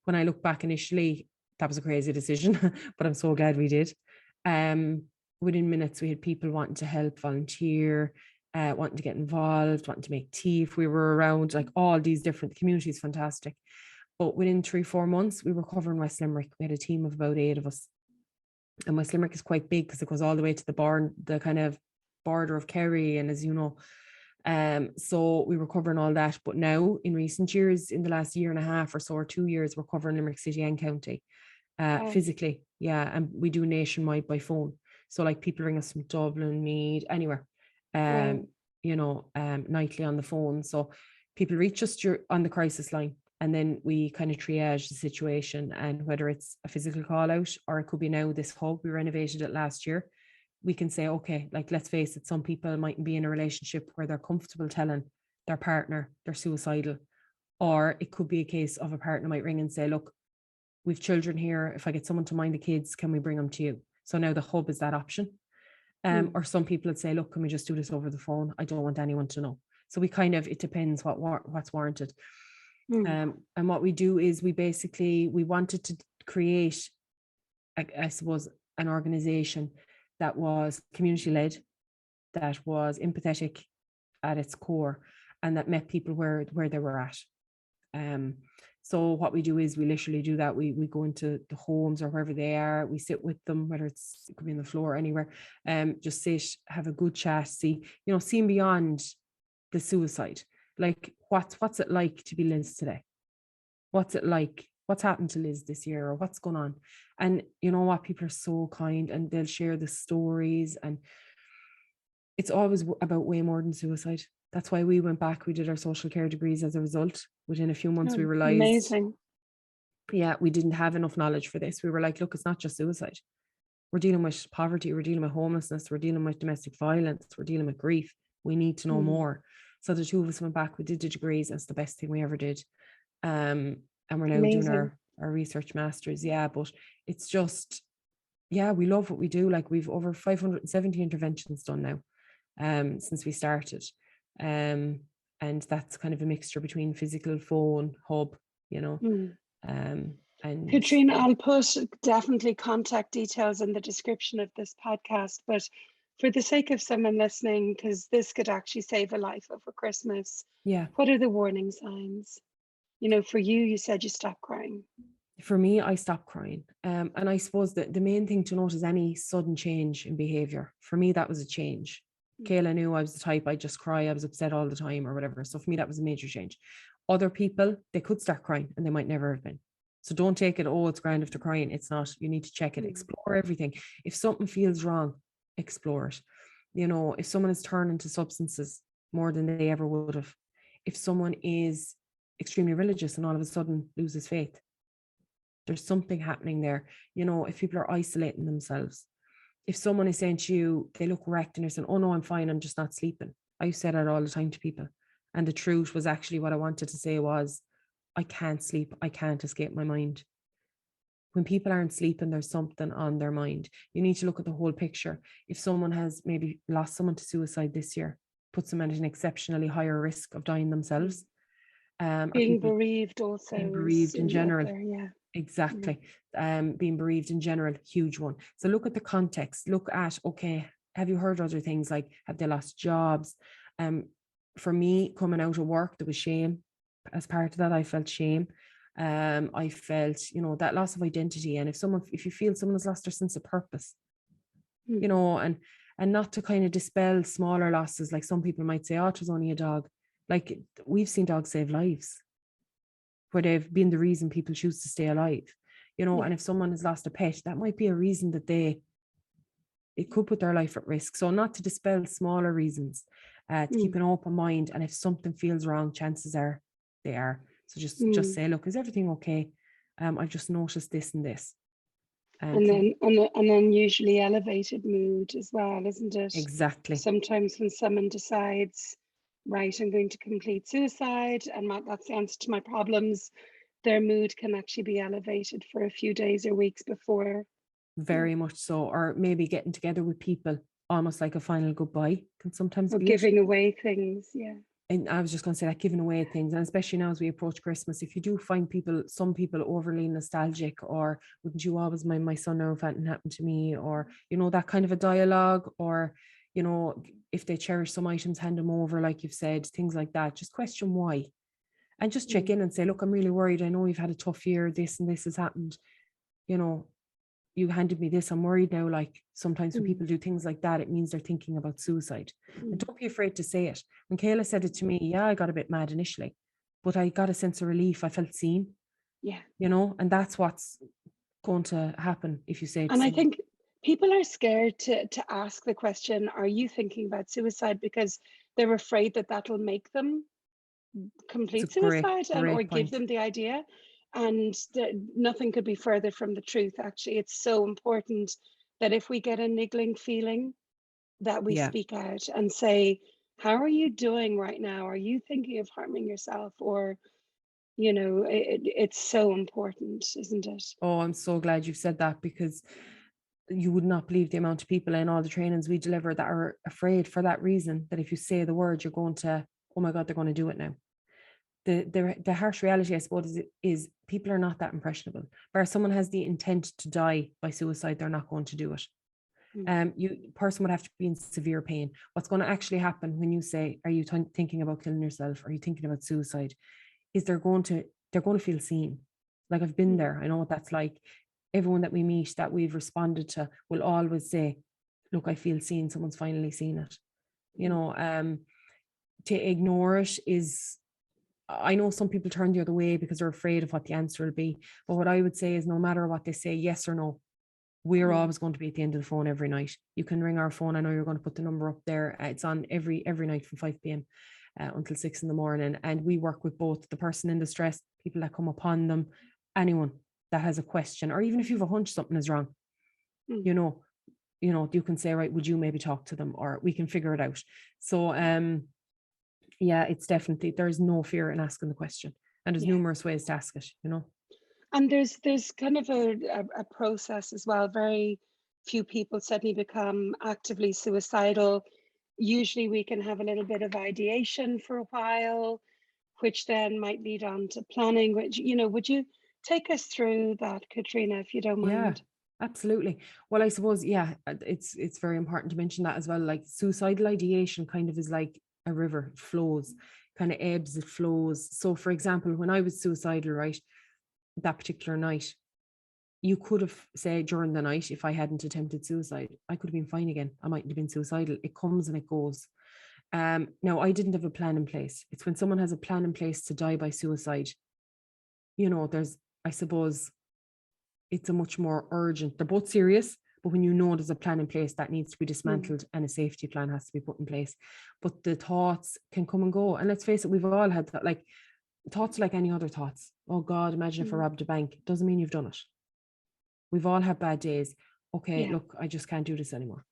When I look back initially, that was a crazy decision, but I'm so glad we did. Within minutes, we had people wanting to help, volunteer, wanting to get involved, wanting to make tea if we were around, all these different communities. Fantastic. But within 3-4 months, we were covering West Limerick. We had a team of about 8 of us. And West Limerick is quite big, because it goes all the way to the kind of border of Kerry, and as you know. So we were covering all that. But now, in recent years, in the last year and a half or so, or 2 years, we're covering Limerick City and County physically. Yeah. And we do nationwide by phone. So people ring us from Dublin, Meath, anywhere, nightly on the phone. So people reach us on the crisis line, and then we kind of triage the situation, and whether it's a physical call out, or it could be now this hub, we renovated it last year. We can say, okay, let's face it, some people mightn't be in a relationship where they're comfortable telling their partner they're suicidal. Or it could be a case of a partner might ring and say, look, we've children here. If I get someone to mind the kids, can we bring them to you? So now the hub is that option. Or some people would say, look, can we just do this over the phone? I don't want anyone to know. So it depends what's warranted. And what we do is we wanted to create, I suppose, an organization that was community-led, that was empathetic at its core, and that met people where they were at. So what we do is we literally do that. We go into the homes or wherever they are. We sit with them, whether it could be on the floor, anywhere. Just sit, have a good chat, seeing beyond the suicide. What's it like to be Liz today? What's it like? What's happened to Liz this year, or what's going on? And you know what? People are so kind, and they'll share the stories, and it's always about way more than suicide. That's why we went back. We did our social care degrees as a result. Within a few months, we realized, amazing. Yeah, we didn't have enough knowledge for this. We were like, look, it's not just suicide. We're dealing with poverty. We're dealing with homelessness. We're dealing with domestic violence. We're dealing with grief. We need to know more. So the two of us went back. We did the degrees. That's the best thing we ever did. And we're now doing our research masters. Yeah, but it's just, we love what we do. We've over 570 interventions done now, since we started. And that's kind of a mixture between physical, phone, hub, and Caitriona, I'll put definitely contact details in the description of this podcast, but for the sake of someone listening, because this could actually save a life over Christmas. Yeah. What are the warning signs? For you said you stopped crying. For me, I stopped crying. And I suppose that the main thing to note is any sudden change in behavior. For me, that was a change. Kayla knew I was the type, I just cry, I was upset all the time or whatever. So for me, that was a major change. Other people, they could start crying and they might never have been. So don't take it, it's grand if they're crying. It's not. You need to check it, explore everything. If something feels wrong, explore it. If someone is turning to substances more than they ever would have, if someone is extremely religious and all of a sudden loses faith, there's something happening there. If people are isolating themselves, if someone is saying to you, they look wrecked and they're saying, oh no, I'm fine, I'm just not sleeping. I used to say that all the time to people. And the truth was actually what I wanted to say was, I can't sleep. I can't escape my mind. When people aren't sleeping, there's something on their mind. You need to look at the whole picture. If someone has maybe lost someone to suicide this year, puts them at an exceptionally higher risk of dying themselves. Being bereaved also. Being bereaved in general. There, Exactly. Being bereaved in general, huge one. So look at the context. Look at, okay, have you heard other things like, have they lost jobs? For me, coming out of work, there was shame. As part of that, I felt shame. I felt, that loss of identity. And if you feel someone has lost their sense of purpose, and not to kind of dispel smaller losses, like some people might say, oh, it was only a dog. Like, we've seen dogs save lives. where they've been the reason people choose to stay alive, you know. Yeah. And if someone has lost a pet, that might be a reason that it could put their life at risk. So not to dispel smaller reasons, to keep an open mind. And if something feels wrong, chances are they are. So just say, look, is everything okay? I've just noticed this and this. And then usually elevated mood as well, isn't it? Exactly. Sometimes when someone decides, right, I'm going to complete suicide and that's the answer to my problems, their mood can actually be elevated for a few days or weeks before. Very much so. Or maybe getting together with people, almost like a final goodbye, can sometimes be giving away things. Yeah. And I was just going to say that, giving away things, and especially now as we approach Christmas, if you do find some people overly nostalgic, or wouldn't you always mind my son now if anything happened to me, or, you know, that kind of a dialogue, or, you know, if they cherish some items, hand them over, like you've said, things like that. Just question why, and just check in and say, look, I'm really worried. I know you've had a tough year. This and this has happened. You know, you handed me this, I'm worried now. Like sometimes when people do things like that, it means they're thinking about suicide. And don't be afraid to say it. When Kayla said it to me, yeah, I got a bit mad initially, but I got a sense of relief. I felt seen. Yeah. You know, and that's what's going to happen if you say it. And I think people are scared to ask the question, are you thinking about suicide? Because they're afraid that that'll make them complete suicide or give them the idea. And nothing could be further from the truth. Actually, it's so important that if we get a niggling feeling, that we speak out and say, how are you doing right now? Are you thinking of harming yourself? Or, you know, it's so important, isn't it? Oh, I'm so glad you've said that, because you would not believe the amount of people in all the trainings we deliver that are afraid for that reason, that if you say the word, you're going to, oh my God, they're going to do it now. The harsh reality, I suppose, is people are not that impressionable. Where someone has the intent to die by suicide, they're not going to do it. Person would have to be in severe pain. What's going to actually happen when you say, are you thinking about killing yourself? Are you thinking about suicide? Is they're going to feel seen. Like, I've been there. I know what that's like. Everyone that we meet that we've responded to will always say, look, I feel seen. Someone's finally seen it. You know, to ignore it is, I know some people turn the other way because they're afraid of what the answer will be. But what I would say is, no matter what they say, yes or no, we're always going to be at the end of the phone every night. You can ring our phone. I know you're going to put the number up there. It's on every night from 5 p.m. Until 6 a.m. And we work with both the person in distress, people that come upon them, anyone that has a question, or even if you have a hunch something is wrong, you know, you can say, right, would you maybe talk to them, or we can figure it out. So, yeah, it's definitely, there's no fear in asking the question, and there's numerous ways to ask it, you know. And there's kind of a process as well. Very few people suddenly become actively suicidal. Usually we can have a little bit of ideation for a while, which then might lead on to planning, which, you know, would you take us through that, Caitriona, if you don't mind? Yeah, absolutely. Well, I suppose, it's very important to mention that as well. Like, suicidal ideation kind of is like a river. It flows, kind of ebbs, it flows. So for example, when I was suicidal, right, that particular night, you could have said during the night, if I hadn't attempted suicide, I could have been fine again. I mightn't have been suicidal. It comes and it goes. Now, I didn't have a plan in place. It's when someone has a plan in place to die by suicide, you know, I suppose it's a much more urgent. They're both serious, but when you know there's a plan in place, that needs to be dismantled and a safety plan has to be put in place. But the thoughts can come and go. And let's face it, we've all had that, like, thoughts like any other thoughts. Oh God, imagine if I robbed a bank. Doesn't mean you've done it. We've all had bad days. Okay, look, I just can't do this anymore.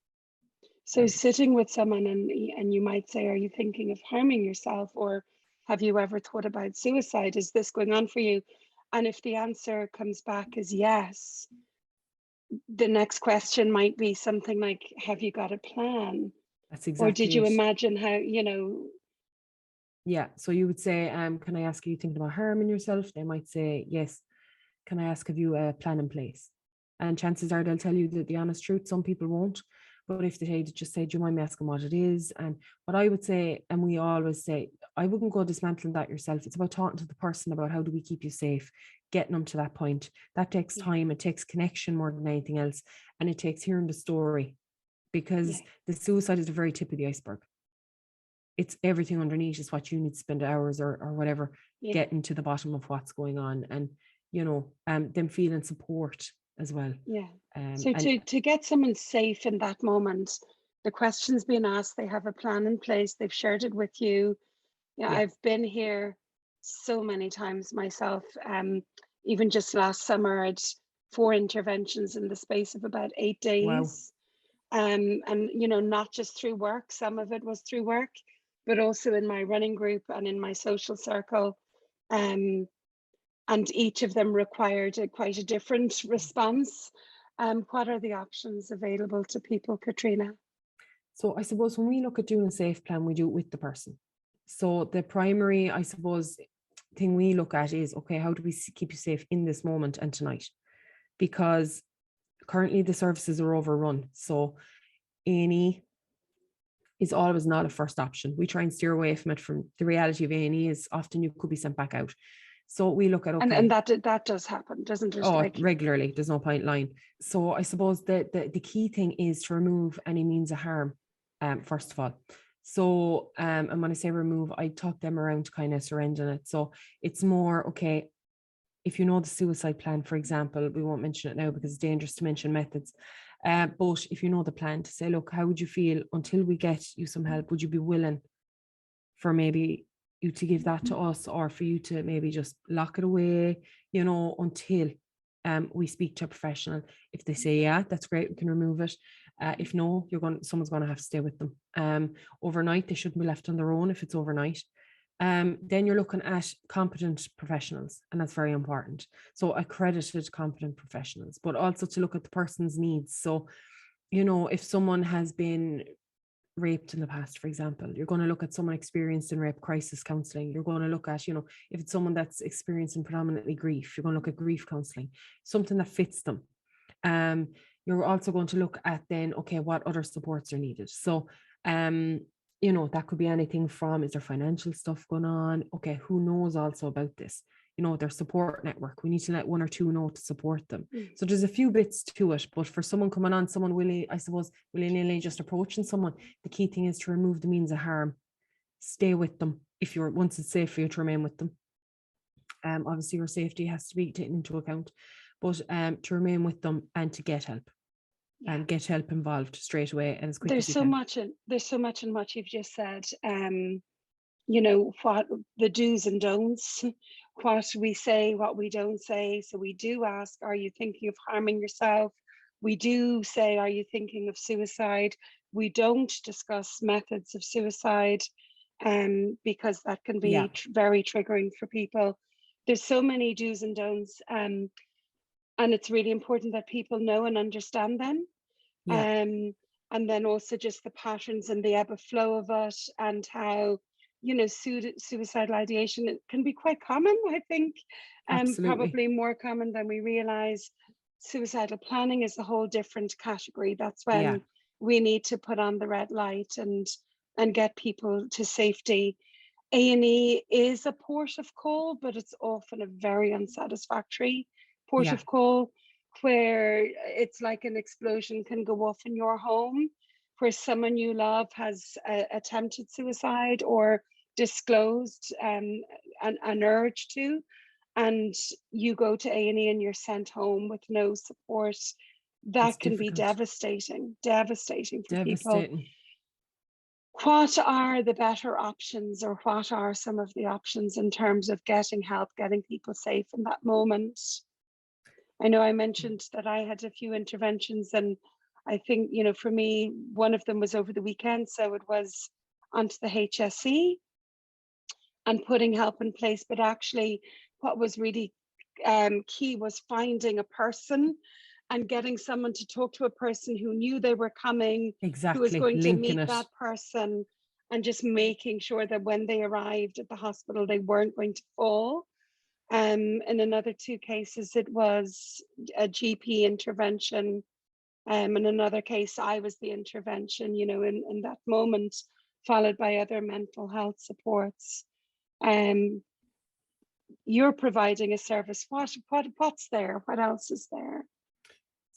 So sitting with someone and you might say, are you thinking of harming yourself, or have you ever thought about suicide? Is this going on for you? And if the answer comes back as yes, the next question might be something like, have you got a plan? That's exactly Or did you it. imagine how, you know? Yeah. So you would say, can I ask, are you thinking about harming yourself? They might say, yes. Can I ask, have you a plan in place? And chances are they'll tell you the honest truth. Some people won't. But if they just say, do you mind me asking what it is? And what I would say, and we always say, I wouldn't go dismantling that yourself. It's about talking to the person about how do we keep you safe, getting them to that point. That takes time. It takes connection more than anything else. And it takes hearing the story, because the suicide is the very tip of the iceberg. it's everything underneath is what you need to spend hours or whatever Yeah. getting to the bottom of what's going on, and them feeling support as well. Yeah. So and to get someone safe in that moment, the questions being asked, they have a plan in place, they've shared it with you. Yeah, yeah, I've been here so many times myself. Even just last summer, I'd 4 interventions in the space of about 8 wow, days. And not just through work, some of it was through work, but also in my running group and in my social circle. And each of them required quite a different response. What are the options available to people, Caitriona? so I suppose when we look at doing a safe plan, we do it with the person. So the primary, I suppose, thing we look at is, okay, how do we keep you safe in this moment and tonight? Because currently the services are overrun. So A&E is always not a first option. We try and steer away from it. From the reality of A&E is often you could be sent back out. So we look at, okay, And that does happen, doesn't it? oh, regularly. There's no point lying. So I suppose the key thing is to remove any means of harm, first of all. So and when I say remove, I talk them around kind of surrendering it. So it's more, okay, if you know the suicide plan, for example, we won't mention it now because it's dangerous to mention methods. But if you know the plan, to say, look, how would you feel until we get you some help? Would you be willing for maybe you to give that to us, or for you to maybe just lock it away, until we speak to a professional? If they say, yeah, that's great, we can remove it. If no, someone's going to have to stay with them. Overnight, they shouldn't be left on their own if it's overnight. Then you're looking at competent professionals, and that's very important. So accredited competent professionals, but also to look at the person's needs. So, if someone has been raped in the past, for example, you're going to look at someone experienced in rape crisis counseling. You're going to look at, if it's someone that's experiencing predominantly grief, you're going to look at grief counseling, something that fits them. You're also going to look at then, okay, what other supports are needed. So, that could be anything from, is there financial stuff going on? Okay, who knows also about this? Their support network. We need to let 1 or 2 know to support them. So there's a few bits to it, but for someone coming on, someone willy-nilly just approaching someone, the key thing is to remove the means of harm. Stay with them once it's safe for you to remain with them. Obviously your safety has to be taken into account, but to remain with them and to get help. And get help involved straight away and as quick as you can. There's so much in what you've just said. What the do's and don'ts, what we say, what we don't say. So we do ask, are you thinking of harming yourself? We do say, are you thinking of suicide? We don't discuss methods of suicide, because that can be very triggering for people. There's so many do's and don'ts, and it's really important that people know and understand them. And then also just the patterns and the ebb and flow of it, and how suicidal ideation, it can be quite common, I think. Probably more common than we realize. Suicidal planning is a whole different category. That's when we need to put on the red light and get people to safety. A&E is a port of call, but it's often a very unsatisfactory port of call, where it's like an explosion can go off in your home, where someone you love has attempted suicide or disclosed an urge to, and you go to A&E and you're sent home with no support. That can be devastating for people. What are the better options, or what are some of the options in terms of getting help, getting people safe in that moment? I know I mentioned that I had a few interventions, and I think, for me, one of them was over the weekend. So it was onto the HSE and putting help in place. But actually, what was really key was finding a person and getting someone to talk to a person who knew they were coming, who was going to meet that person, and just making sure that when they arrived at the hospital, they weren't going to fall. In another 2 cases, it was a GP intervention. In another case, I was the intervention, in that moment, followed by other mental health supports. You're providing a service. What's there? What else is there?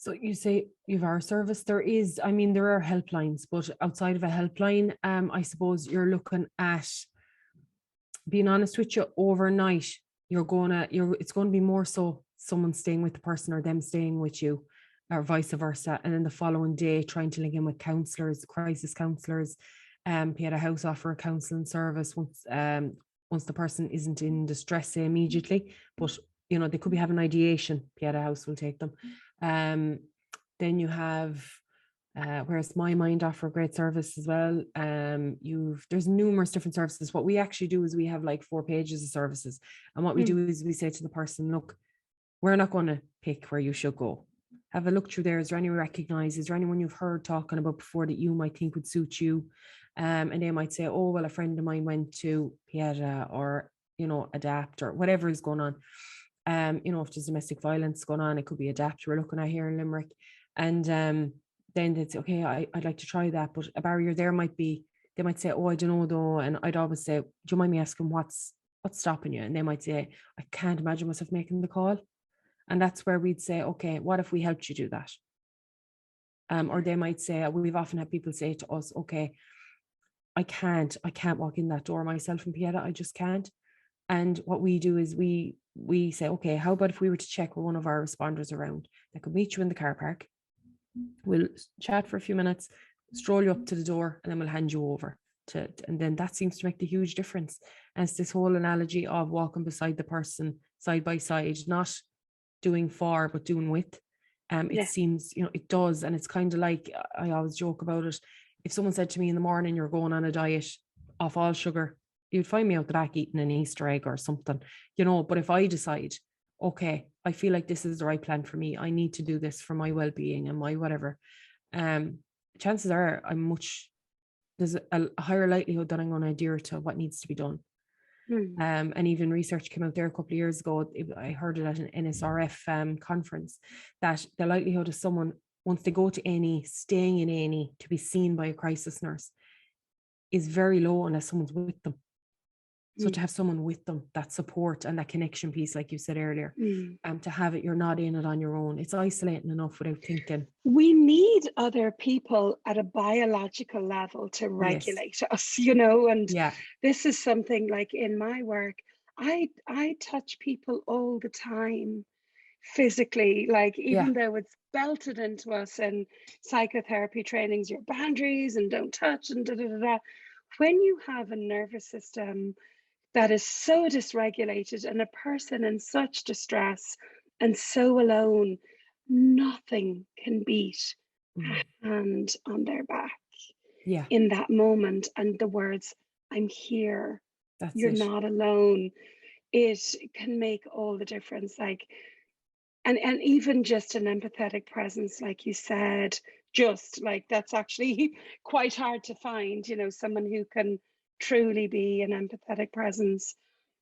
So you say you've our service. There are helplines, but outside of a helpline, I suppose you're looking at, being honest with you, overnight, it's going to be more so someone staying with the person or them staying with you, or vice versa. And then the following day, trying to link in with counsellors, crisis counsellors, be at a house, offer a counselling service once the person isn't in distress, say, immediately, but they could be having ideation. Be at a house will take them. Then you have whereas My Mind offer a great service as well. There's numerous different services. What we actually do is we have like 4 pages of services, and what we do is we say to the person, look, we're not going to pick where you should go. Have a look through there. Is there anyone recognized? Is there anyone you've heard talking about before that you might think would suit you? And they might say, oh, well, a friend of mine went to Pieta or, Adapt or whatever is going on. If there's domestic violence going on, it could be Adapt we're looking at here in Limerick. And then they'd say, okay, I'd like to try that. But a barrier there might be, they might say, oh, I don't know though. And I'd always say, do you mind me asking what's stopping you? And they might say, I can't imagine myself making the call. And that's where we'd say, okay, what if we helped you do that? Or they might say, we've often had people say to us, okay, I can't walk in that door myself in Pieta, I just can't. And what we do is we say, okay, how about if we were to check with one of our responders around that could meet you in the car park? We'll chat for a few minutes, stroll you up to the door, and then we'll hand you over and then that seems to make the huge difference. And it's this whole analogy of walking beside the person side by side, not doing for, but doing with. It seems, it does. And it's kind of like, I always joke about it. If someone said to me in the morning, you're going on a diet off all sugar, you'd find me out the back eating an Easter egg or something, but if I decide, okay, I feel like this is the right plan for me, I need to do this for my well-being and my whatever, chances are there's a higher likelihood that I'm going to adhere to what needs to be done. And even research came out there a couple of years ago, I heard it at an NSRF conference, that the likelihood of someone, once they go to A&E, staying in A&E to be seen by a crisis nurse is very low unless someone's with them. So to have someone with them, that support and that connection piece, like you said earlier, to have it, you're not in it on your own. It's isolating enough without thinking. We need other people at a biological level to regulate us, and this is something like in my work, I touch people all the time physically, like even though it's belted into us in psychotherapy trainings, your boundaries and don't touch and da. When you have a nervous system that is so dysregulated and a person in such distress and so alone, nothing can beat a hand on their back in that moment. And the words, I'm here, you're not alone. It can make all the difference. Like, and even just an empathetic presence, like you said, just like that's actually quite hard to find, someone who can truly be an empathetic presence.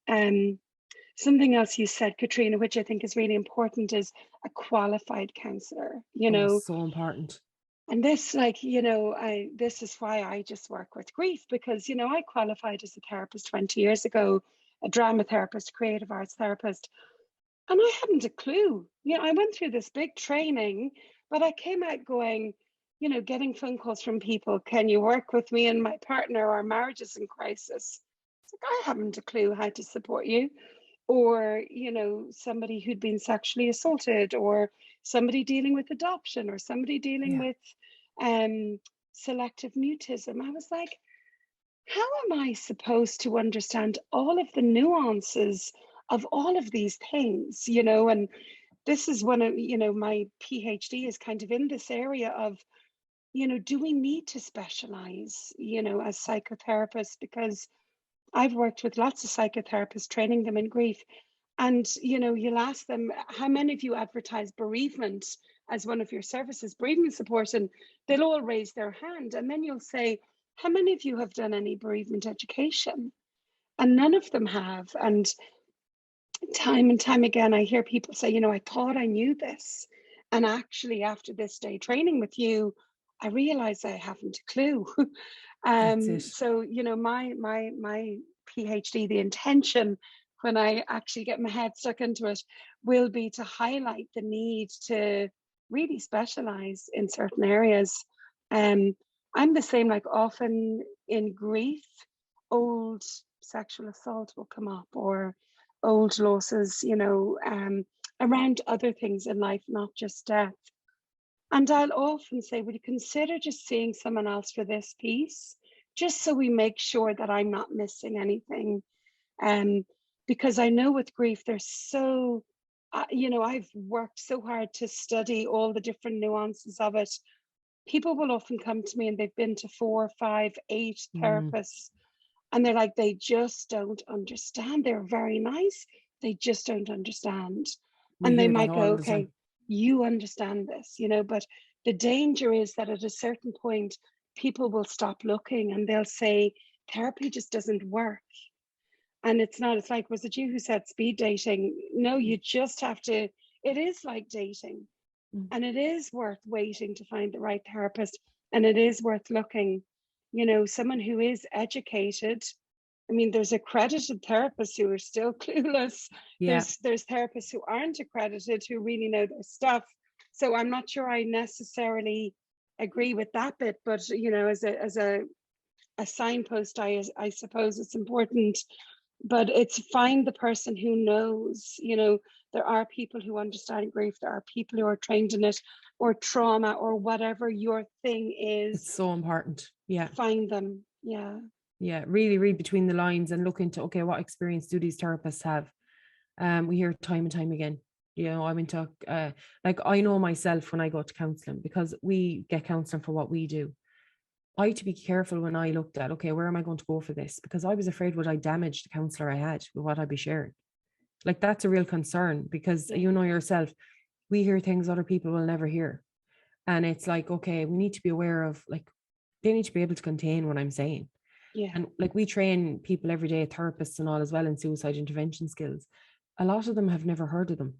Something else you said, Caitriona, which I think is really important, is a qualified counsellor, so important. And this, this is why I just work with grief, because, I qualified as a therapist 20 years ago, a drama therapist, creative arts therapist, and I hadn't a clue. I went through this big training, but I came out going, getting phone calls from people, can you work with me and my partner? Our marriage is in crisis. It's like, I haven't a clue how to support you. Or, somebody who'd been sexually assaulted, or somebody dealing with adoption, or somebody dealing with selective mutism. I was like, how am I supposed to understand all of the nuances of all of these things, and this is one of, my PhD is kind of in this area of, do we need to specialize, as psychotherapists? Because I've worked with lots of psychotherapists, training them in grief. And, you'll ask them, how many of you advertise bereavement as one of your services, bereavement support? And they'll all raise their hand. And then you'll say, how many of you have done any bereavement education? And none of them have. And time again, I hear people say, I thought I knew this. And actually, after this day training with you, I realized I haven't a clue. So, my PhD, the intention when I actually get my head stuck into it, will be to highlight the need to really specialize in certain areas. I'm the same, like often in grief, old sexual assault will come up, or old losses, around other things in life, not just death. And I'll often say, would you consider just seeing someone else for this piece, just so we make sure that I'm not missing anything? Because I know with grief, there's so, I've worked so hard to study all the different nuances of it. People will often come to me and they've been to 4, 5, 8 therapists, and they're like, they just don't understand. They're very nice. They just don't understand. We And they hear that might go, all the okay, time. you understand this, but the danger is that at a certain point, people will stop looking and they'll say, therapy just doesn't work. And it's not, it's like, was it you who said speed dating? No, you just have to, it is like dating. And it is worth waiting to find the right therapist. And it is worth looking, someone who is educated. I mean, there's accredited therapists who are still clueless. Yeah. There's therapists who aren't accredited who really know their stuff. So I'm not sure I necessarily agree with that bit, but as a signpost, I suppose it's important. But it's find the person who knows. There are people who understand grief. There are people who are trained in it, or trauma, or whatever your thing is. It's so important. Yeah. Find them. Yeah. Yeah. Really read between the lines and look into, okay, what experience do these therapists have? We hear time and time again. I'm into, like, I know myself when I go to counselling, because we get counselling for what we do. I had to be careful when I looked at, okay, where am I going to go for this? Because I was afraid, would I damage the counsellor I had with what I'd be sharing? Like, that's a real concern, because you know yourself, we hear things other people will never hear. And it's like, okay, we need to be aware of, like, they need to be able to contain what I'm saying. Yeah. And like, we train people every day, therapists and all as well, in suicide intervention skills. A lot of them have never heard of them,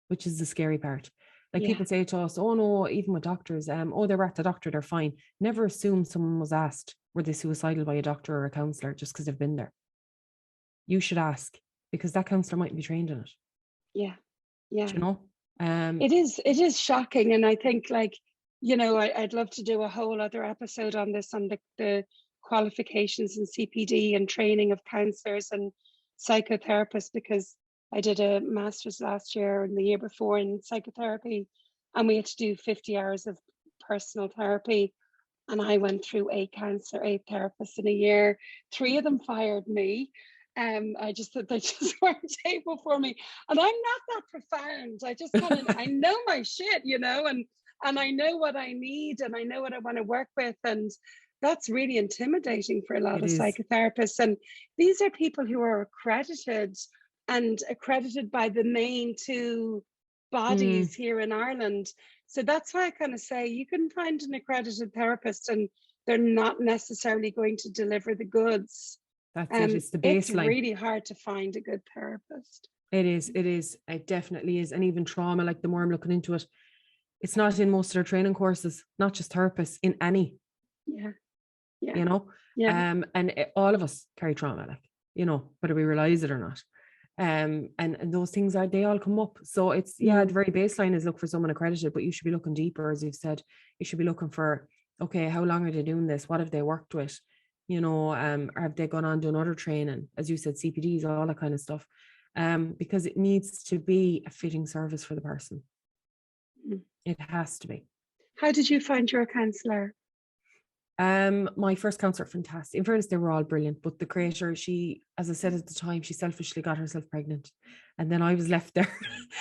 which is the scary part. Like, people say to us, oh no, even with doctors, oh, they were at the doctor, they're fine. Never assume someone was asked, were they suicidal by a doctor or a counsellor just because they've been there. You should ask, because that counsellor might be trained in it. Yeah. Yeah. Do it is shocking. And I think, like, I'd love to do a whole other episode on this, on the qualifications in CPD and training of counsellors and psychotherapists, because I did a master's last year and the year before in psychotherapy, and we had to do 50 hours of personal therapy. And I went through 8 counsellor, 8 therapists in a year. 3 of them fired me. I just thought they just weren't able for me. And I'm not that profound. I just I know my shit, and I know what I need, and I know what I want to work with. And that's really intimidating for a lot of psychotherapists. And these are people who are accredited by the main 2 bodies here in Ireland. So that's why I kind of say you can find an accredited therapist and they're not necessarily going to deliver the goods. That's it. It's the baseline. It's really hard to find a good therapist. It is. It definitely is. And even trauma, like, the more I'm looking into it, it's not in most of their training courses, not just therapists, in any. Yeah. And all of us carry trauma, like, whether we realize it or not. And those things they all come up. So it's, the very baseline is look for someone accredited, but you should be looking deeper, as you've said. You should be looking for, okay, how long are they doing this? What have they worked with? Or have they gone on doing other training, as you said, CPDs, all that kind of stuff, because it needs to be a fitting service for the person. It has to be. How did you find your counsellor? My first counsellor, fantastic. In fairness, they were all brilliant, but the creator, she, as I said at the time, she selfishly got herself pregnant, and then I was left there.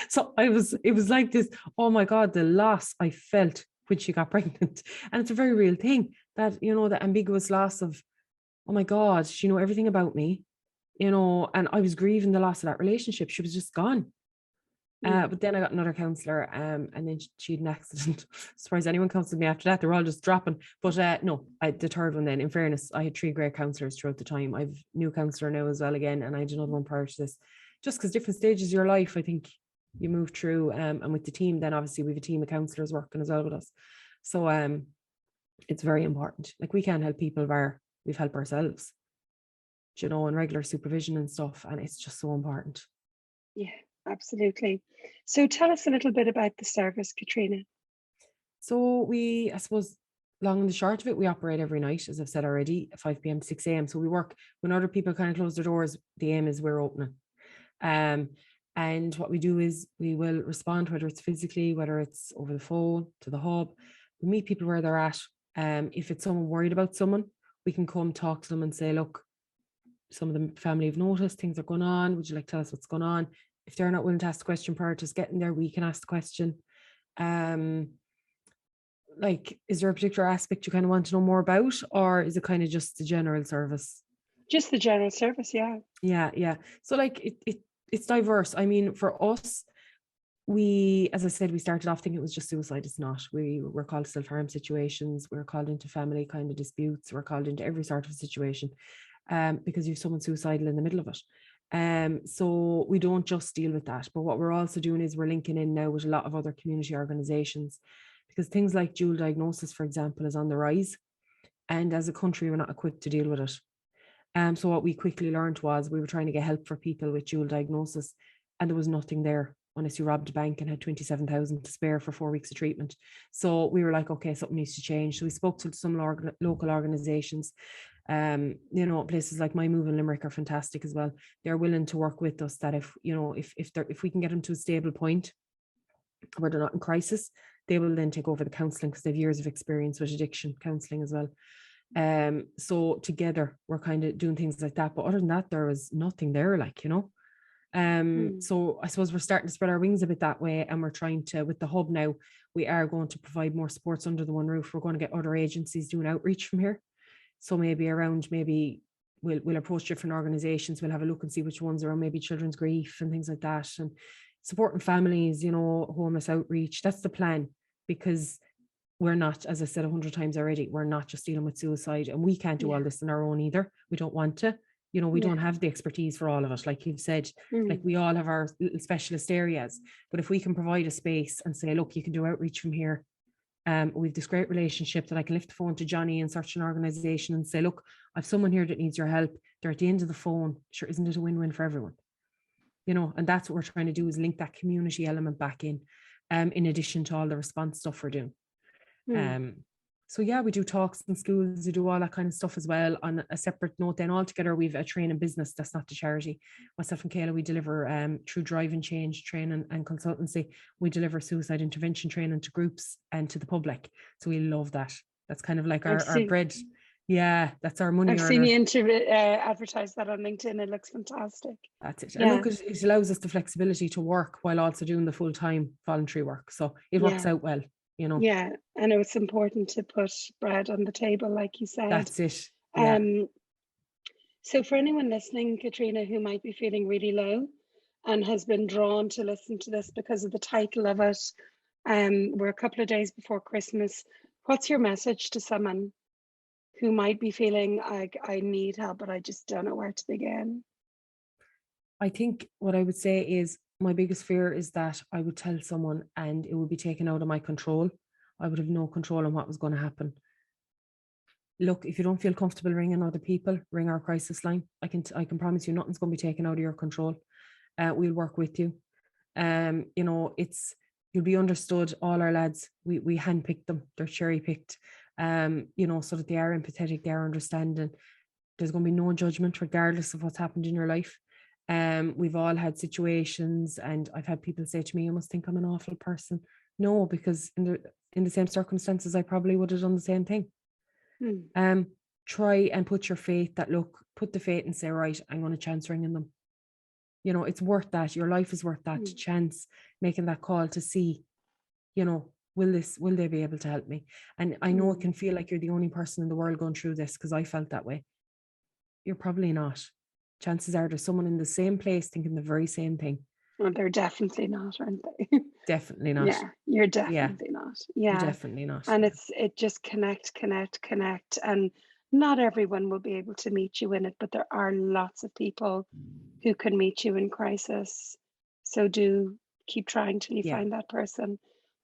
So it was like this, oh my God, the loss I felt when she got pregnant. And it's a very real thing, that, the ambiguous loss of, oh my God, she knew everything about me, and I was grieving the loss of that relationship. She was just gone. But then I got another counsellor, and then she had an accident. Surprised anyone counselled me after that. They're all just dropping. But no, the third one then, in fairness, I had 3 great counsellors throughout the time. I've a new counsellor now as well again, and I had another one prior to this. Just because different stages of your life, I think you move through, and with the team, then obviously we have a team of counsellors working as well with us. So it's very important. Like, we can't help people where we've helped ourselves, in regular supervision and stuff, and it's just so important. Yeah. Absolutely. So tell us a little bit about the service, Caitriona. So I suppose, long and the short of it, we operate every night, as I've said already, 5 p.m. to 6 a.m. So we work when other people kind of close their doors. The aim is we're opening. And what we do is we will respond, whether it's physically, whether it's over the phone, to the hub. We meet people where they're at. If it's someone worried about someone, we can come talk to them and say, look, some of the family have noticed things are going on. Would you like to tell us what's going on? If they're not willing to ask the question prior to us getting there, we can ask the question. Like, is there a particular aspect you kind of want to know more about, or is it kind of just the general service? Just the general service, yeah. Yeah. So like it's diverse. I mean, for us, as I said, we started off thinking it was just suicide. It's not. We were called self-harm situations. We're called into family kind of disputes. We're called into every sort of situation, because you have someone suicidal in the middle of it. So we don't just deal with that. But what we're also doing is we're linking in now with a lot of other community organizations, because things like dual diagnosis, for example, is on the rise. And as a country, we're not equipped to deal with it. So what we quickly learned was we were trying to get help for people with dual diagnosis, and there was nothing there unless you robbed a bank and had 27,000 to spare for 4 weeks of treatment. So we were like, okay, something needs to change. So we spoke to some local organizations. Places like My Move in Limerick are fantastic as well. They're willing to work with us, that if we can get them to a stable point where they're not in crisis, they will then take over the counselling, because they have years of experience with addiction counselling as well. So together we're kind of doing things like that. But other than that, there was nothing there, So I suppose we're starting to spread our wings a bit that way, and we're trying to, with the hub now, we are going to provide more supports under the one roof. We're going to get other agencies doing outreach from here. So maybe we'll approach different organizations. We'll have a look and see which ones are on maybe children's grief and things like that, and supporting families, homeless outreach. That's the plan, because we're not, as I said 100 times already, we're not just dealing with suicide, and we can't do all this on our own either. We don't want to, we don't have the expertise for all of it. Like you've said, like we all have our little specialist areas, but if we can provide a space and say, look, you can do outreach from here. We've this great relationship that I can lift the phone to Johnny and search an organization and say, look, I've someone here that needs your help. They're at the end of the phone. Sure, isn't it a win-win for everyone? And that's what we're trying to do, is link that community element back in addition to all the response stuff we're doing. So yeah, we do talks in schools, we do all that kind of stuff as well. On a separate note, then altogether, we've a training business that's not the charity. Myself and Kayla, we deliver through Drive and Change training and consultancy. We deliver suicide intervention training to groups and to the public. So we love that. That's kind of like our bread. Yeah, that's our money. I've seen you advertise that on LinkedIn. It looks fantastic. That's it. Yeah. And look, it allows us the flexibility to work while also doing the full-time voluntary work. So it works out well. Yeah, I know it's important to put bread on the table, like you said. That's it. Yeah. So for anyone listening, Caitriona, who might be feeling really low and has been drawn to listen to this because of the title of it, we're a couple of days before Christmas. What's your message to someone who might be feeling like, I need help, but I just don't know where to begin? I think what I would say is, my biggest fear is that I would tell someone and it would be taken out of my control. I would have no control on what was going to happen. Look, if you don't feel comfortable ringing other people, ring our crisis line. I can promise you nothing's going to be taken out of your control. We'll work with you. You'll be understood. All our lads, we handpicked them. They're cherry picked. So that they are empathetic, they are understanding. There's going to be no judgment regardless of what's happened in your life. We've all had situations, and I've had people say to me, you must think I'm an awful person. No, because in the same circumstances, I probably would have done the same thing. Try and put your faith put the faith and say, right, I'm going to chance ringing them. It's worth that. Your life is worth that, to chance making that call to see, will they be able to help me? And I know it can feel like you're the only person in the world going through this, because I felt that way. You're probably not. Chances are there's someone in the same place thinking the very same thing. Well, they're definitely not, aren't they? Definitely not. Yeah, you're definitely not. Yeah, you're definitely not. And it just connect. And not everyone will be able to meet you in it, but there are lots of people who can meet you in crisis. So do keep trying till you find that person.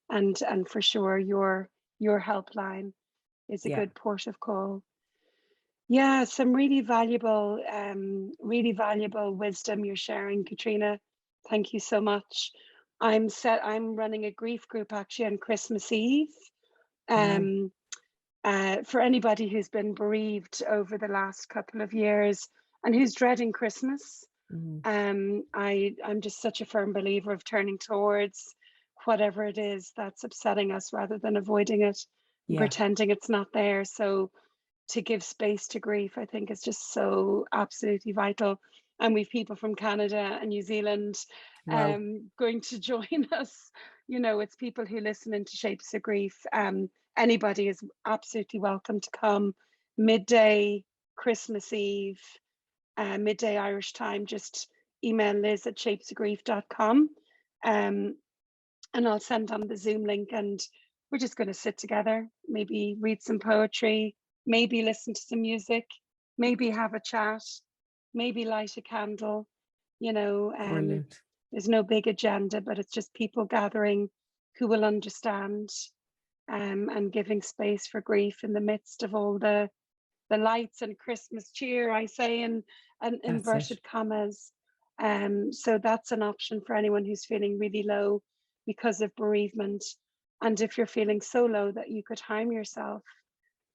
And for sure, your helpline is a good port of call. Yeah, some really valuable wisdom you're sharing, Caitriona. Thank you so much. I'm running a grief group actually on Christmas Eve. Wow. For anybody who's been bereaved over the last couple of years and who's dreading Christmas. Mm. I'm just such a firm believer of turning towards whatever it is that's upsetting us rather than avoiding it and Yeah. pretending it's not there. So to give space to grief, I think is just so absolutely vital. And we've people from Canada and New Zealand Wow. going to join us. You know, it's people who listen into Shapes of Grief. Anybody is absolutely welcome to come. Midday, Christmas Eve, midday Irish time. Just email liz@shapesofgrief.com, and I'll send on the Zoom link, and we're just going to sit together, maybe read some poetry, maybe listen to some music, maybe have a chat, maybe light a candle. You know, Brilliant. there's no big agenda, but it's just people gathering who will understand, and giving space for grief in the midst of all the lights and Christmas cheer, I say, in That's it. inverted commas. So that's an option for anyone who's feeling really low because of bereavement. And if you're feeling so low that you could harm yourself,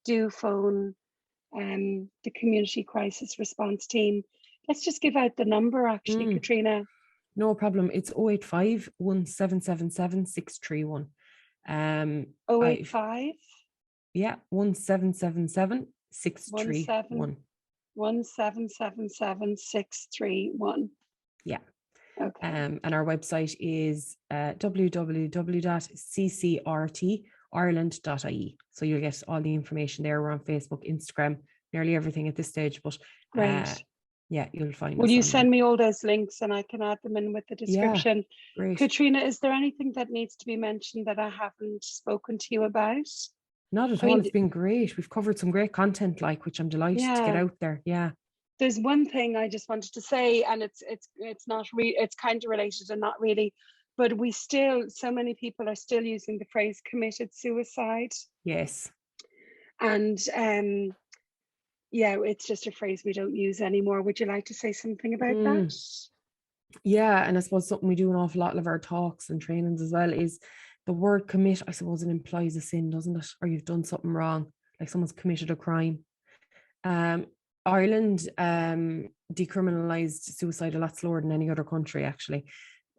do phone the community crisis response team. Let's just give out the number actually, Mm. Caitriona. No problem. It's 085 1777 631. 085 Yeah, 1777 17 631. 1777 631. Yeah. Okay. And our website is www.ccrtireland.ie. So you'll get all the information there. We're on Facebook, Instagram, nearly everything at this stage. But Great. yeah, you'll find Will us you on there. send me all those links and I can add them in with the Yeah, description? great. Caitriona, is there anything that needs to be mentioned that I haven't spoken to you about? Not at I all. mean, It's been great. We've covered some great content, which I'm delighted to get yeah, out there. Yeah. there's one thing I just wanted to say, and it's not it's kind of related and not really, but so many people are still using the phrase committed suicide. Yes. And yeah, it's just a phrase we don't use anymore. Would you like to say something about that? Yeah, and I suppose something we do an awful lot of our talks and trainings as well is the word commit. I suppose it implies a sin, doesn't it? Or you've done something wrong, like someone's committed a crime. Ireland decriminalised suicide a lot slower than any other country, actually.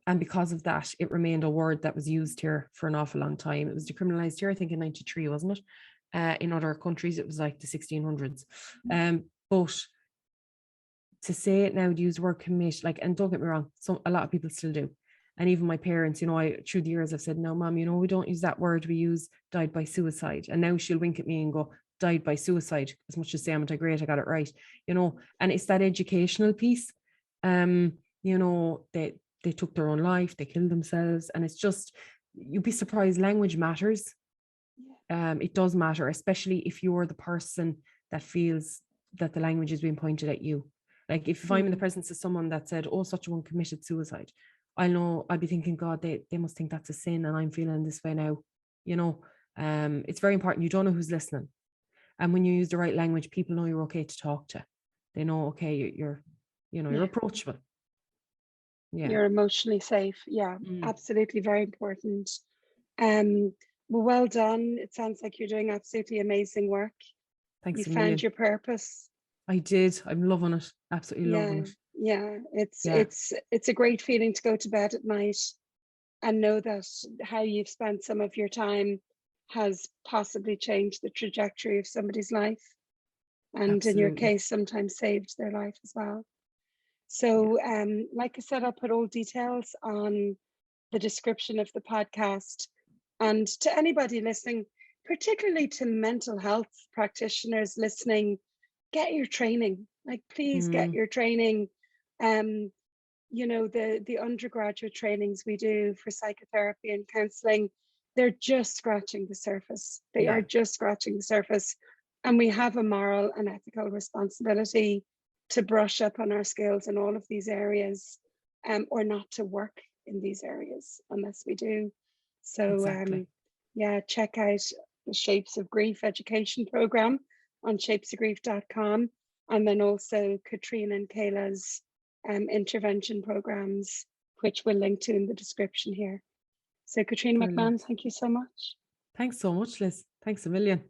And because of that, it remained a word that was used here for an awful long time. It was decriminalised here, I think, in 93, wasn't it? In other countries, it was like the 1600s. But to say it now, to use the word commit, and don't get me wrong, a lot of people still do. And even my parents, through the years, I've said, no, Mom, we don't use that word. We use died by suicide. And now she'll wink at me and go, died by suicide, as much as say, I'm great, I got it right, and it's that educational piece. They took their own life, they killed themselves. And it's just, you'd be surprised, language matters. It does matter, especially if you're the person that feels that the language is being pointed at you. Like if I'm in the presence of someone that said, oh, such a one committed suicide, I'll be thinking, God, they must think that's a sin and I'm feeling this way now. It's very important. You don't know who's listening. And when you use the right language, people know you're okay to talk to. They know, okay, you're approachable. Yeah. You're emotionally safe. Yeah, absolutely. Very important. Well done. It sounds like you're doing absolutely amazing work. Thanks You a million. found your purpose. I did. I'm loving it. Absolutely loving it. Yeah. It's a great feeling to go to bed at night and know that how you've spent some of your time has possibly changed the trajectory of somebody's life. And Absolutely. in your case, sometimes saved their life as well. So, like I said, I'll put all details on the description of the podcast. And to anybody listening, particularly to mental health practitioners listening, get your training. Please get your training. The undergraduate trainings we do for psychotherapy and counseling, they're just scratching the surface. They are just scratching the surface. And we have a moral and ethical responsibility to brush up on our skills in all of these areas, or not to work in these areas unless we do. So exactly. Check out the Shapes of Grief education program on shapesofgrief.com, and then also Caitriona and Kayla's intervention programs, which we'll link to in the description here. So Caitriona Brilliant. McMahon, thank you so much. Thanks so much, Liz. Thanks a million.